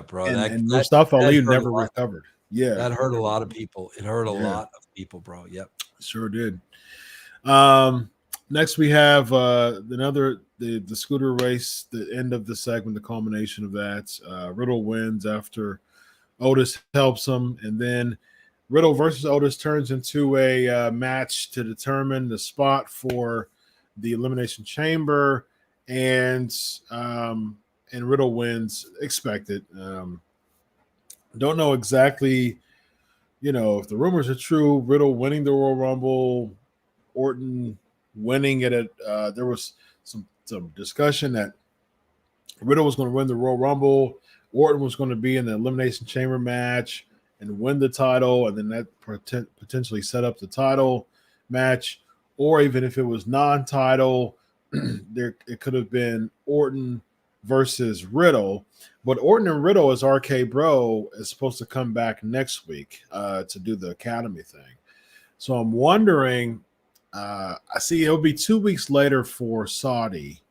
A: bro. And Mustafa Ali never recovered. Yeah,
B: that hurt a lot of people. It hurt a lot of people, bro. Yep,
A: sure did. Next we have the scooter race. The end of the segment, the culmination of that. Riddle wins after Otis helps him, and then Riddle versus Otis turns into a match to determine the spot for the Elimination Chamber, and Riddle wins. Expected. Don't know exactly, if the rumors are true. Riddle winning the Royal Rumble, Orton winning it. There was some discussion that Riddle was going to win the Royal Rumble. Orton was going to be in the Elimination Chamber match and win the title, and then that potentially set up the title match. Or even if it was non-title, it could have been Orton versus Riddle. But Orton and Riddle as RK Bro is supposed to come back next week to do the Academy thing. So I'm wondering, I see it'll be 2 weeks later for Saudi.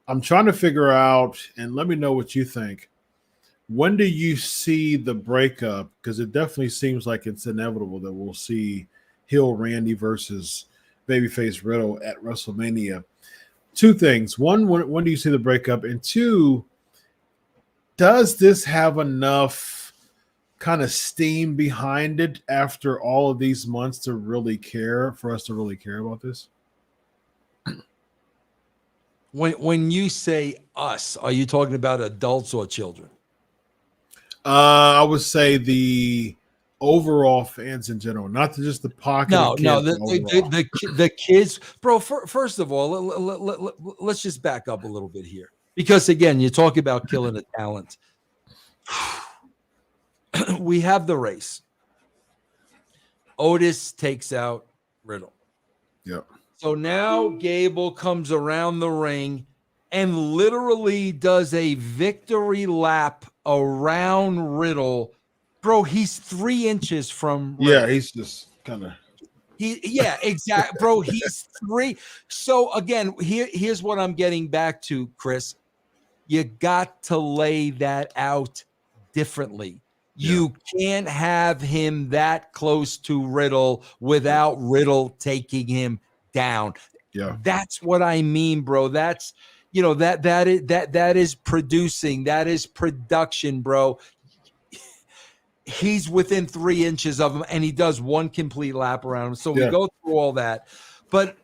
A: I'm trying to figure out, and let me know what you think. When do you see the breakup? Because it definitely seems like it's inevitable that we'll see heel Randy versus babyface Riddle at WrestleMania. Two things. One, when do you see the breakup? And two, does this have enough kind of steam behind it after all of these months to really care, for us to really care about this?
B: When you say us, are you talking about adults or children?
A: I would say the overall fans in general, not just the pocket.
B: The kids, bro. First of all, let's just back up a little bit here, because again, you talk about killing a talent. We have the race. Otis takes out Riddle.
A: Yep.
B: So now Gable comes around the ring and literally does a victory lap around Riddle. Bro, he's 3 inches from Riddle.
A: Yeah, he's just kind of.
B: Exactly. Bro, he's 3. So again, here's what I'm getting back to, Chris. You got to lay that out differently. Yeah. You can't have him that close to Riddle without Riddle taking him down.
A: Yeah.
B: That's what I mean, bro. That's that is producing, that is production, bro. He's within 3 inches of him, and he does one complete lap around him. So we go through all that. But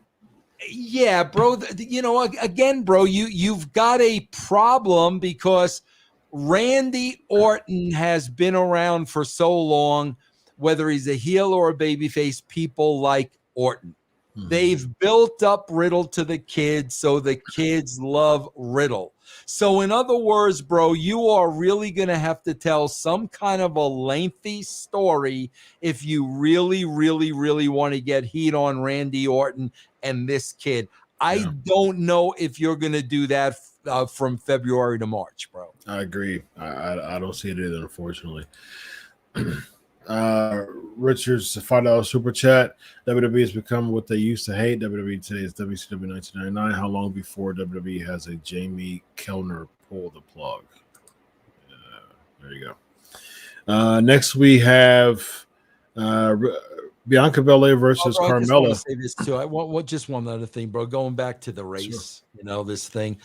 B: yeah, bro, again, bro, you've got a problem because Randy Orton has been around for so long, whether he's a heel or a babyface. People like Orton. They've built up Riddle to the kids, so the kids love Riddle. So in other words, bro, you are really going to have to tell some kind of a lengthy story if you really, really, really want to get heat on Randy Orton and this kid. I don't know if you're going to do that from February to March, bro.
A: I agree. I don't see it either, unfortunately. Richard's $5 super chat. WWE has become what they used to hate. WWE today is WCW 1999. How long before WWE has a Jamie Kellner pull the plug? There you go. Next we have Bianca Belair versus
B: bro,
A: Carmella.
B: I just want to say this too. I want just one other thing, bro. Going back to the race, this thing,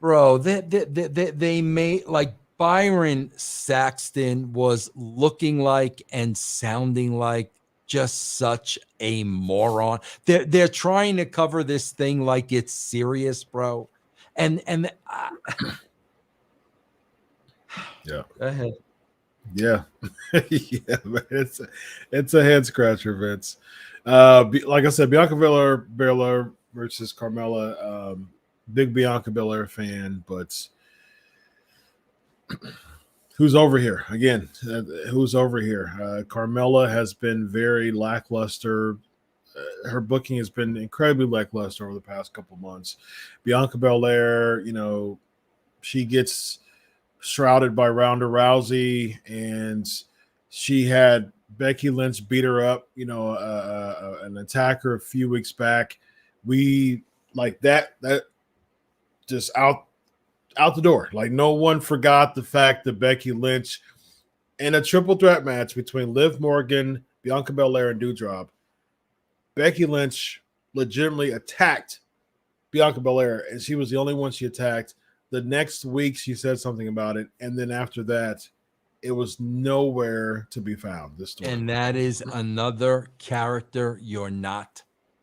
B: bro. They made like Byron Saxton was looking like and sounding like just such a moron. They're trying to cover this thing like it's serious, bro. And
A: yeah,
B: go ahead.
A: Yeah, yeah, man. It's a head scratcher, Vince. Like I said, Bianca Belair versus Carmella. Big Bianca Belair fan, but who's over here again? Who's over here? Carmella has been very lackluster. Her booking has been incredibly lackluster over the past couple months. Bianca Belair, she gets shrouded by Ronda Rousey, and she had Becky Lynch beat her up, an attacker a few weeks back. We like that just out the door. Like, no one forgot the fact that Becky Lynch in a triple threat match between Liv Morgan, Bianca Belair, and Doudrop, Becky Lynch legitimately attacked Bianca Belair, and she was the only one she attacked. The next week, she said something about it, and then after that, it was nowhere to be found. This story,
B: and that is another character you're not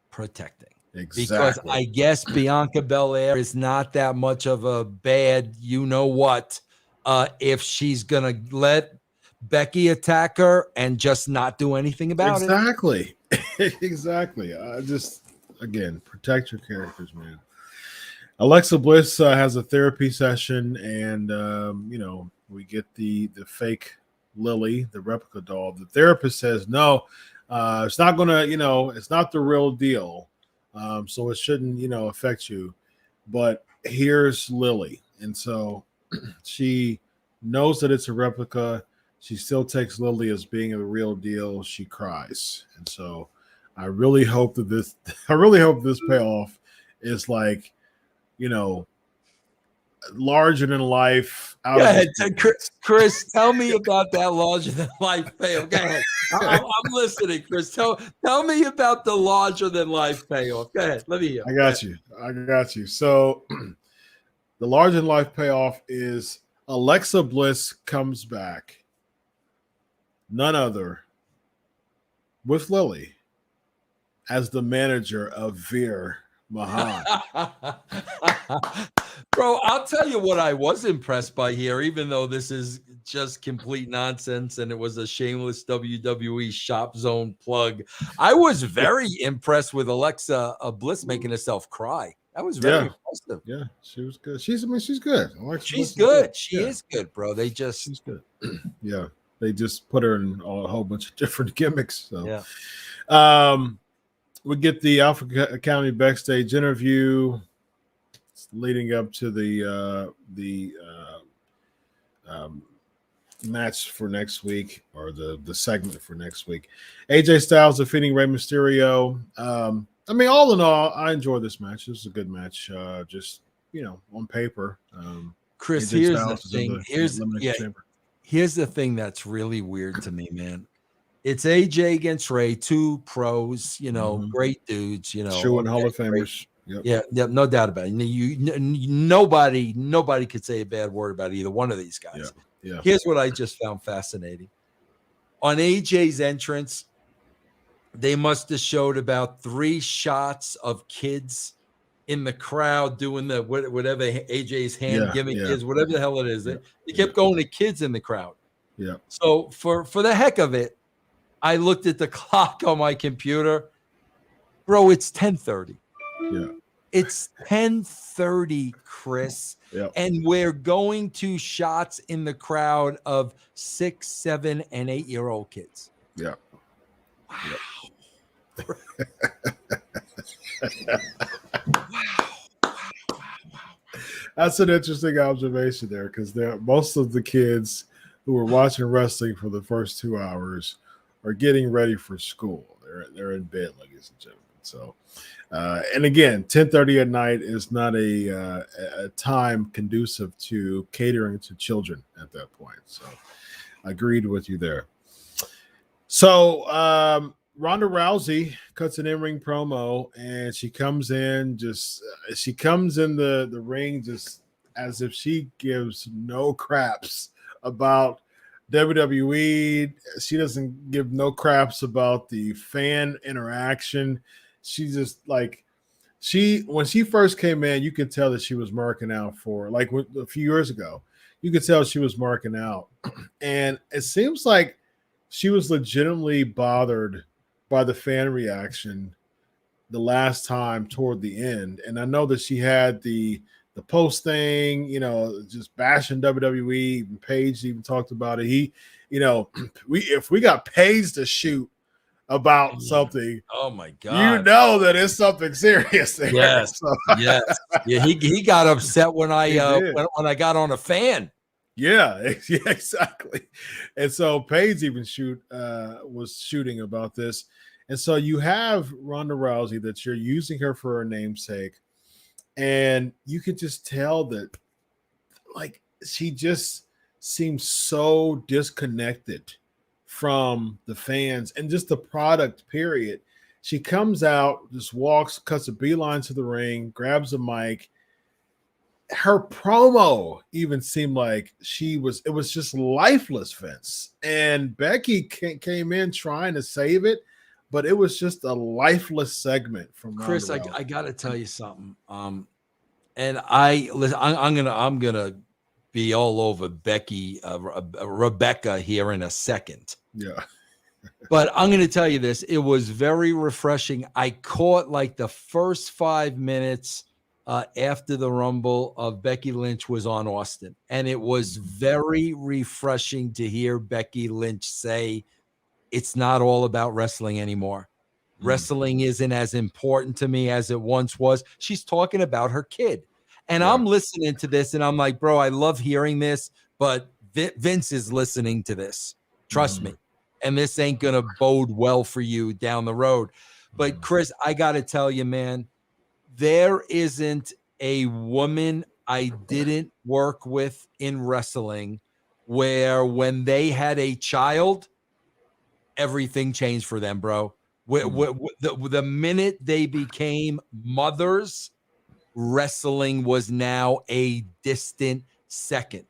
B: protecting.
A: Exactly.
B: Because I guess Bianca Belair is not that much of a bad, if she's gonna let Becky attack her and just not do anything about it.
A: Exactly. Again, protect your characters, man. Alexa Bliss has a therapy session, and we get the fake Lily, the replica doll. The therapist says no, it's not gonna, it's not the real deal, so it shouldn't, affect you. But here's Lily, and so she knows that it's a replica. She still takes Lily as being a real deal. She cries, and so I really hope that this payoff is like, larger than life.
B: Go ahead, Chris. Tell me about that larger than life payoff. Go ahead. I'm listening, Chris. Tell me about the larger than life payoff. Go ahead. Let me hear.
A: I got you. So the larger than life payoff is Alexa Bliss comes back, none other, with Lily as the manager of Veer Mahan.
B: Bro, I'll tell you what I was impressed by here, even though this is just complete nonsense and it was a shameless WWE Shop Zone plug. I was very impressed with Alexa Bliss making herself cry. That was very impressive.
A: Yeah, she was good. She's good.
B: She's good. She is good, bro.
A: She's good. Yeah, they just put her in a whole bunch of different gimmicks. So, yeah. We get the Alpha Academy backstage interview leading up to the match for next week, or the segment for next week. AJ Styles defeating Rey Mysterio. All in all, I enjoyed this match. This was a good match. Just on paper.
B: Chris,
A: AJ
B: here's
A: Styles
B: the thing.
A: Elimination Chamber.
B: Here's the thing that's really weird to me, man. It's AJ against Ray, two pros, great dudes,
A: True and Hall of Famers.
B: Yep. Yeah, no doubt about it. Nobody could say a bad word about either one of these guys.
A: Yeah.
B: Here's what I just found fascinating. On AJ's entrance, they must have showed about 3 shots of kids in the crowd doing the whatever AJ's hand gimmick is, whatever the hell it is. They kept going to kids in the crowd.
A: Yeah.
B: So for the heck of it, I looked at the clock on my computer. Bro, it's 10:30.
A: Yeah.
B: It's 10:30, Chris.
A: Yeah.
B: And we're going to shots in the crowd of 6, 7, and 8-year-old kids.
A: Yeah.
B: Wow.
A: That's an interesting observation there, because most of the kids who are watching wrestling for the first 2 hours are getting ready for school. They're in bed, ladies and gentlemen. So, and again, 10:30 at night is not a time conducive to catering to children at that point. So, I agreed with you there. So, Ronda Rousey cuts an in-ring promo, and she comes in the ring just as if she gives no craps about WWE. She doesn't give no craps about the fan interaction. She just when she first came in, you could tell that she was marking out for, like, a few years ago. You could tell she was marking out, and it seems like she was legitimately bothered by the fan reaction the last time toward the end. And I know that she had the post thing, just bashing WWE. Even Paige even talked about it. If we got Paige to shoot about something,
B: oh my God,
A: that it's something serious there.
B: Yes, yes, yeah. He got upset when I got on a fan.
A: Yeah, exactly. And so Paige even was shooting about this. And so you have Ronda Rousey that you're using her for her namesake. And you could just tell that, like, she just seems so disconnected from the fans and just the product, period. She comes out, just walks, cuts a beeline to the ring, grabs a mic. Her promo even seemed like it was just lifeless, Vince. And Becky came in trying to save it, but it was just a lifeless segment from
B: Chris.
A: Ronda Rousey.
B: I got to tell you something. And I'm gonna be all over Becky, Rebecca here in a second.
A: Yeah.
B: But I'm going to tell you this. It was very refreshing. I caught like the first 5 minutes after the Rumble of Becky Lynch was on Austin. And it was very refreshing to hear Becky Lynch say, it's not all about wrestling anymore. Wrestling isn't as important to me as it once was. She's talking about her kid. And I'm listening to this and I'm like, bro, I love hearing this, but Vince is listening to this. Trust me. And this ain't going to bode well for you down the road. But Chris, I got to tell you, man, there isn't a woman I didn't work with in wrestling where when they had a child, everything changed for them, bro. The minute they became mothers, wrestling was now a distant second.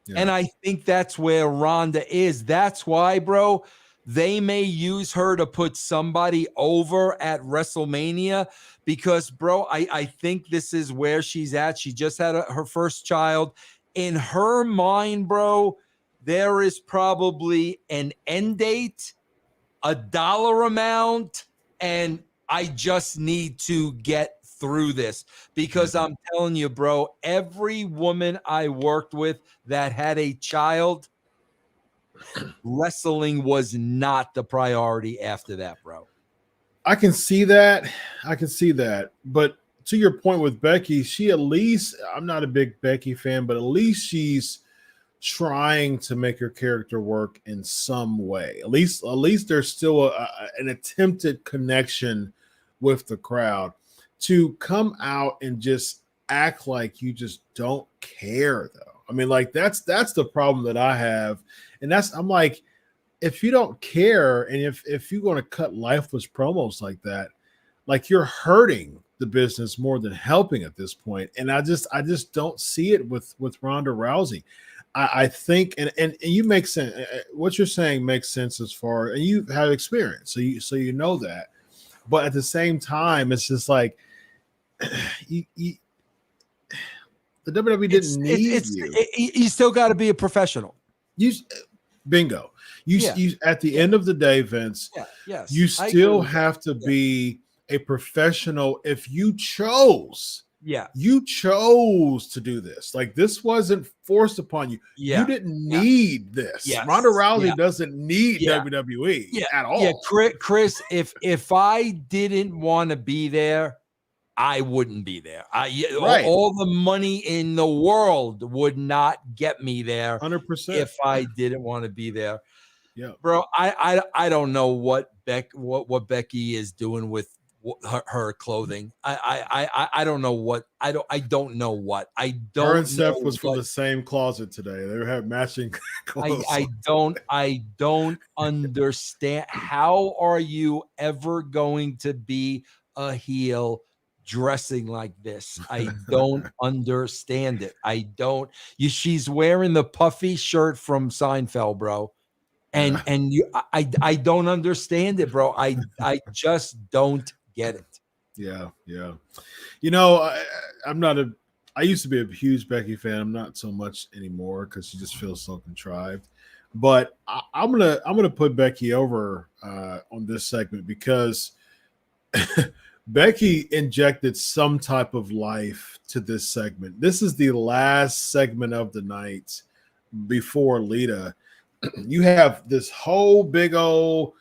B: Yeah. And I think that's where Ronda is. That's why, bro, they may use her to put somebody over at WrestleMania because, bro, I think this is where she's at. She just had her first child. In her mind, bro, there is probably an end date, a dollar amount, and I just need to get through this because I'm telling you, bro, every woman I worked with that had a child, wrestling was not the priority after that, bro.
A: I can see that. But to your point with Becky, she at least, I'm not a big Becky fan, but at least she's trying to make her character work in some way. At least there's still an attempted connection with the crowd. To come out and just act like you just don't care, though. I mean, like that's the problem that I have, and I'm like, if you don't care, and if you're going to cut lifeless promos like that, like you're hurting the business more than helping at this point. And I just don't see it with Ronda Rousey. I think, and you make sense. What you're saying makes sense as far, and you have experience, so you know that. But at the same time, it's just like the WWE didn't need you.
B: You still got to be a professional.
A: Bingo. You at the end of the day, Vince.
B: Yes.
A: You still have to be a professional if you chose.
B: Yeah.
A: You chose to do this. Like this wasn't forced upon you.
B: Yeah.
A: You didn't need this.
B: Yes.
A: Ronda Rousey doesn't need WWE at all.
B: Yeah, Chris, if I didn't want to be there, I wouldn't be there.
A: Right.
B: All the money in the world would not get me there
A: 100%.
B: if I didn't want to be there.
A: Yeah,
B: bro. I don't know what Becky is doing with her clothing. I don't know what I don't know what I don't.
A: Her and Steph
B: know
A: was from
B: what,
A: the same closet today. They have matching clothes.
B: I don't understand. How are you ever going to be a heel dressing like this? I don't understand it. I don't. She's wearing the puffy shirt from Seinfeld, bro. And I don't understand it, bro. I just don't get it.
A: Yeah. You know, I used to be a huge Becky fan. I'm not so much anymore because she just feels so contrived. But I'm gonna put Becky over on this segment because Becky injected some type of life to this segment. This is the last segment of the night before Lita. You have this whole big old,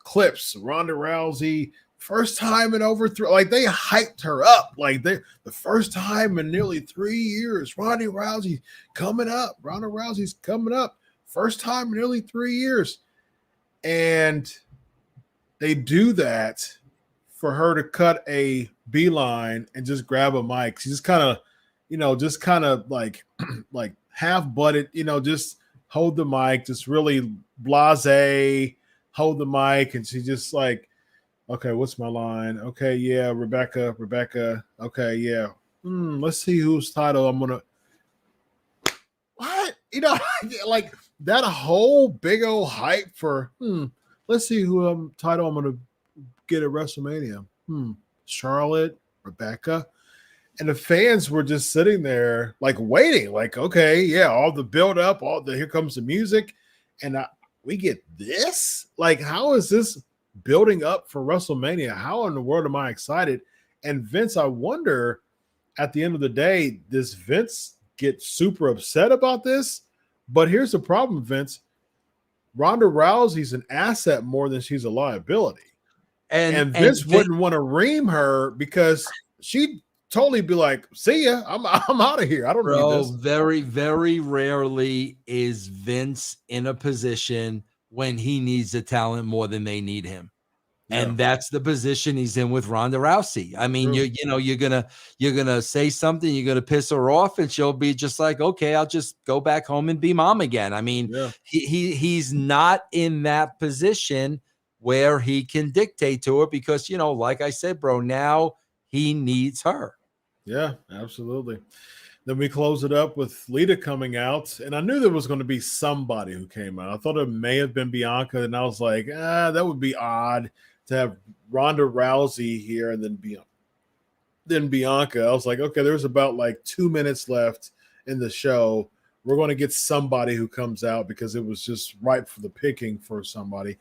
A: clips. Ronda Rousey, first time in over like they hyped her up. Like the first time in nearly 3 years. Ronda Rousey's coming up. First time in nearly 3 years. And they do that for her to cut a beeline and just grab a mic. She just kind of like half-butted, just hold the mic, just really blasé, hold the mic, and she just like, okay, what's my line? Okay, yeah, Rebecca. Okay, yeah. Let's see whose title I'm gonna. What? Like that whole big old hype for. Let's see who title I'm gonna get at WrestleMania. Charlotte, Rebecca. And the fans were just sitting there, like waiting, like, okay, yeah, all the build up, here comes the music, and we get this. Like, how is this building up for WrestleMania? How in the world am I excited? And Vince, I wonder, at the end of the day, does Vince get super upset about this? But here's the problem, Vince. Ronda Rousey's an asset more than she's a liability, and Vince wouldn't want to ream her because she'd totally be like, see ya, I'm out of here. I don't need this.
B: Very, very rarely is Vince in a position when he needs the talent more than they need him. Yeah. And that's the position he's in with Ronda Rousey. I mean, you're gonna say something, you're gonna piss her off, and she'll be just like, okay, I'll just go back home and be mom again. I mean, he's not in that position where he can dictate to her because, like I said, bro, now he needs her.
A: Yeah, absolutely. Then we close it up with Lita coming out, and I knew there was going to be somebody who came out. I thought it may have been Bianca, and I was like, that would be odd to have Ronda Rousey here and then Bianca. I was like, okay, there's about like 2 minutes left in the show. We're going to get somebody who comes out because it was just ripe for the picking for somebody.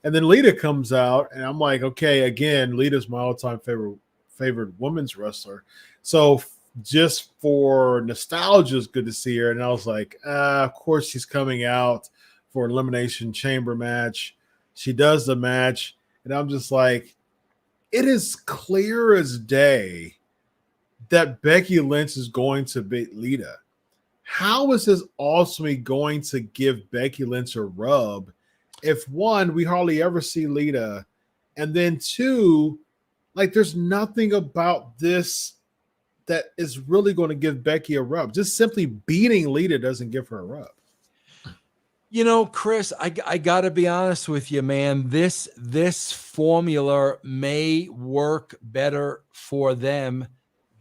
A: And then Lita comes out, and I'm like, okay, again, Lita's my all-time favorite women's wrestler. So just for nostalgia, it's good to see her. And I was like, of course she's coming out for an Elimination Chamber match. She does the match, and I'm just like, it is clear as day that Becky Lynch is going to beat Lita. How is this ultimately going to give Becky Lynch a rub if, one, we hardly ever see Lita, and then two, like there's nothing about this that is really going to give Becky a rub. Just simply beating Lita doesn't give her a rub.
B: Chris, I got to be honest with you, man. This formula may work better for them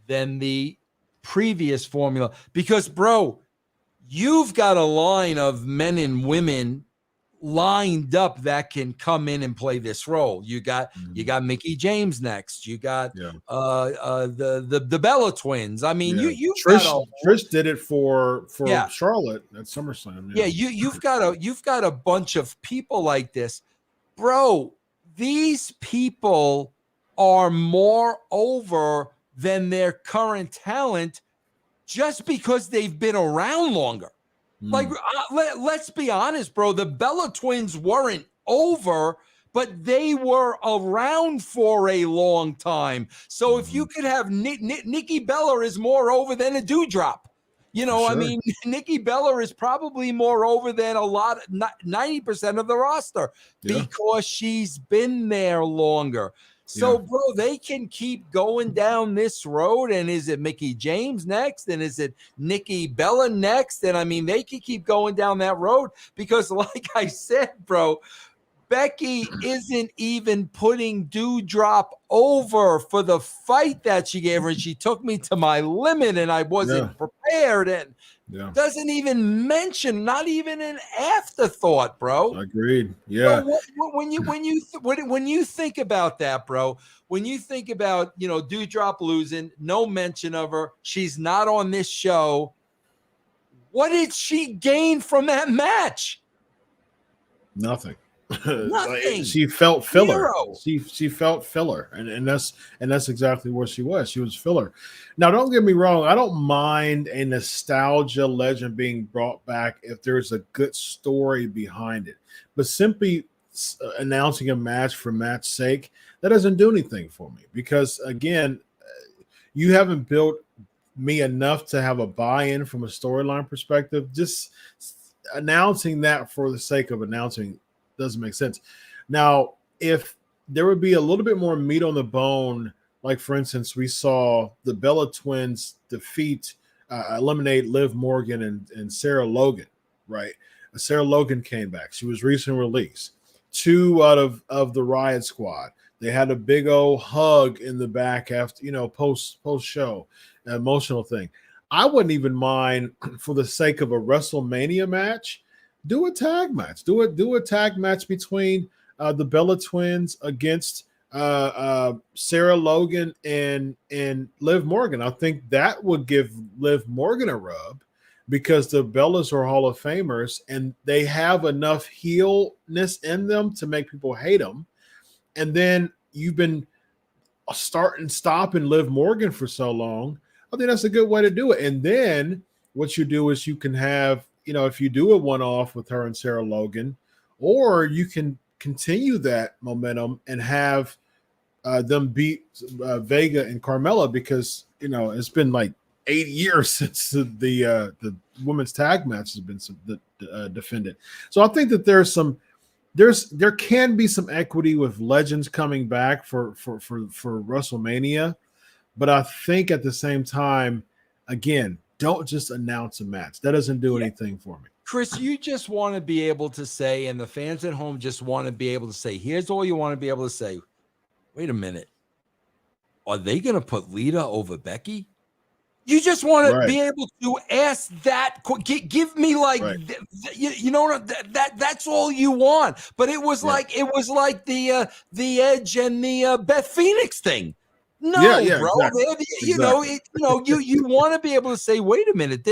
B: than the previous formula because, bro, you've got a line of men and women lined up that can come in and play this role. You got Mickie James next. You got the Bella twins. I mean, you
A: Trish did it for Charlotte at SummerSlam.
B: Yeah, you've got a bunch of people like this, bro. These people are more over than their current talent just because they've been around longer. Like, let's be honest, bro. The Bella twins weren't over but they were around for a long time. So if you could have Nikki Bella is more over than a Dewdrop. You know,
A: Sure.
B: I mean, Nikki Bella is probably more over than 90% of the roster because she's been there longer. So, bro, they can keep going down this road. And is it Mickie James next? And is it Nikki Bella next? And I mean, they can keep going down that road because, like I said, bro, Becky isn't even putting Dewdrop over for the fight that she gave her. And she took me to my limit and I wasn't prepared. And doesn't even mention, not even an afterthought, bro.
A: Agreed. Yeah.
B: So when you think about that, bro, when you think about, you know, Dewdrop losing, no mention of her, she's not on this show. What did she gain from that match?
A: Nothing.
B: Nothing.
A: She felt filler.
B: Zero.
A: She felt filler, and that's exactly what she was. She was filler. Now, don't get me wrong. I don't mind a nostalgia legend being brought back if there's a good story behind it. But simply announcing a match for match sake, that doesn't do anything for me because again, you haven't built me enough to have a buy-in from a storyline perspective. Just announcing that for the sake of announcing doesn't make sense. Now, if there would be a little bit more meat on the bone, like for instance, we saw the Bella twins eliminate Liv Morgan and Sarah Logan, right? Sarah Logan came back. She was recently released. 2 out of the Riot Squad. They had a big old hug in the back after, you know, post show, an emotional thing. I wouldn't even mind for the sake of a WrestleMania match. Do a tag match. Do a tag match between the Bella twins against Sarah Logan and Liv Morgan. I think that would give Liv Morgan a rub because the Bellas are Hall of Famers and they have enough heelness in them to make people hate them. And then you've been stopping Liv Morgan for so long. I think that's a good way to do it. And then what you do is you can have, you know, if you do a one-off with her and Sarah Logan, or you can continue that momentum and have them beat Vega and Carmella because, you know, it's been like 8 years since the women's tag match has been defended. So I think that there can be some equity with legends coming back for WrestleMania, but I think at the same time, again, don't just announce a match. That doesn't do anything for me.
B: Chris, you just want to be able to say, and the fans at home just want to be able to say, here's all you want to be able to say. Wait a minute. Are they going to put Lita over Becky? You just want to be able to ask that. Give me like, you know, that's all you want. But it was like the Edge and the Beth Phoenix thing. No, bro. Exactly. You want to be able to say, wait a minute,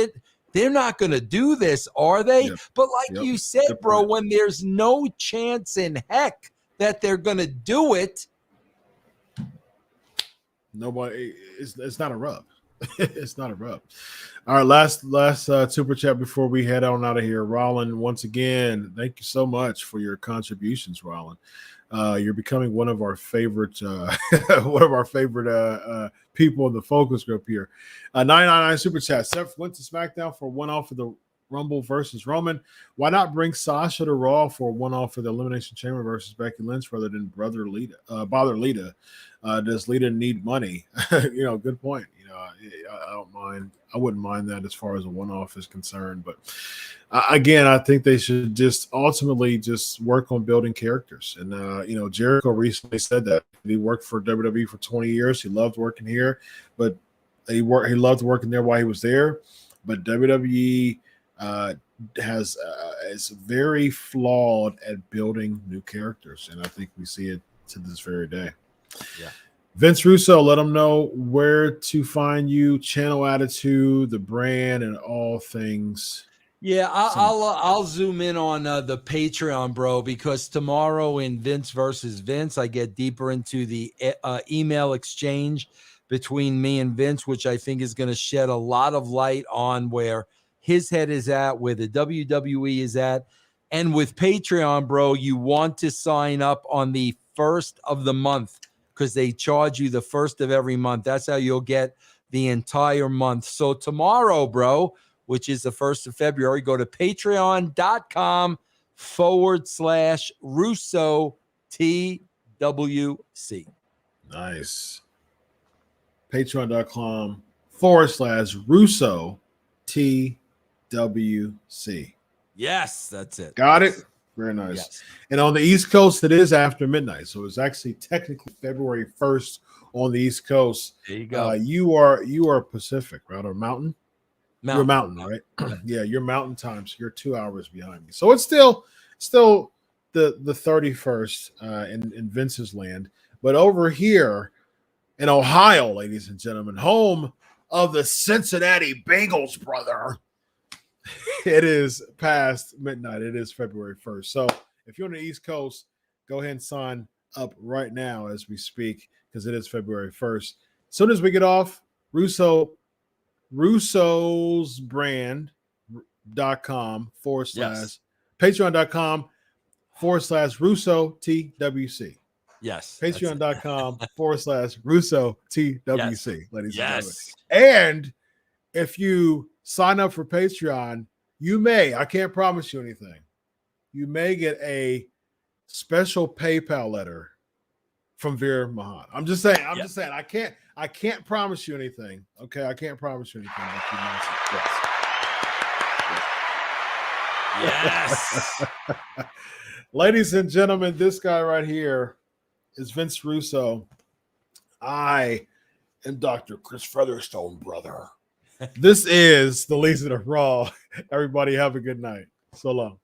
B: they're not going to do this, are they? Yep. But like you said, bro, when there's no chance in heck that they're going to do it,
A: nobody. It's not a rub. It's not a rub. All right, last super chat before we head on out of here. Rollin, once again, thank you so much for your contributions, Rollin. You're becoming one of our favorite people in the focus group here. 999 super chat. Seth went to SmackDown for one-off for the Rumble versus Roman. Why not bring Sasha to Raw for one-off for the Elimination Chamber versus Becky Lynch rather than bother Lita? Does Lita need money? Good point. I don't mind. I wouldn't mind that as far as a one-off is concerned. But again, I think they should just ultimately just work on building characters. And Jericho recently said that he worked for WWE for 20 years. He loved working here, but he loved working there while he was there. But WWE is very flawed at building new characters, and I think we see it to this very day.
B: Yeah.
A: Vince Russo, let them know where to find you, Channel Attitude, the brand, and all things.
B: Yeah, I'll zoom in on the Patreon, bro, because tomorrow in Vince versus Vince, I get deeper into the email exchange between me and Vince, which I think is going to shed a lot of light on where his head is at, where the WWE is at. And with Patreon, bro, you want to sign up on the first of the month because they charge you the first of every month. That's how you'll get the entire month. So tomorrow, bro, which is the 1st of February, go to patreon.com/Russo TWC.
A: Nice. Patreon.com/Russo TWC.
B: Yes, that's it.
A: Got it? Very nice.
B: Yes.
A: And on the East Coast, it is after midnight. So it's actually technically February 1st on the East Coast.
B: There you go.
A: You are Pacific, right? Or Mountain? You're Mountain, right? Yeah, you're Mountain time. So you're 2 hours behind me. So it's still the 31st in Vince's land. But over here in Ohio, ladies and gentlemen, home of the Cincinnati Bengals, brother, it is past midnight. It is February 1st. So if you're on the East Coast, go ahead and sign up right now as we speak because it is February 1st. As soon as we get off, Russo's brand.com / patreon.com/Russo TWC.
B: Yes.
A: Patreon.com / Russo TWC, ladies and gentlemen.
B: Yes.
A: And if you sign up for Patreon, you may, I can't promise you anything, you may get a special PayPal letter from Veer Mahan. I'm just saying, I can't promise you anything. Okay, I can't promise you anything.
B: Yes.
A: Ladies and gentlemen, this guy right here is Vince Russo. I am Dr. Chris Featherstone, brother. This is the Legion of Raw. Everybody have a good night. So long.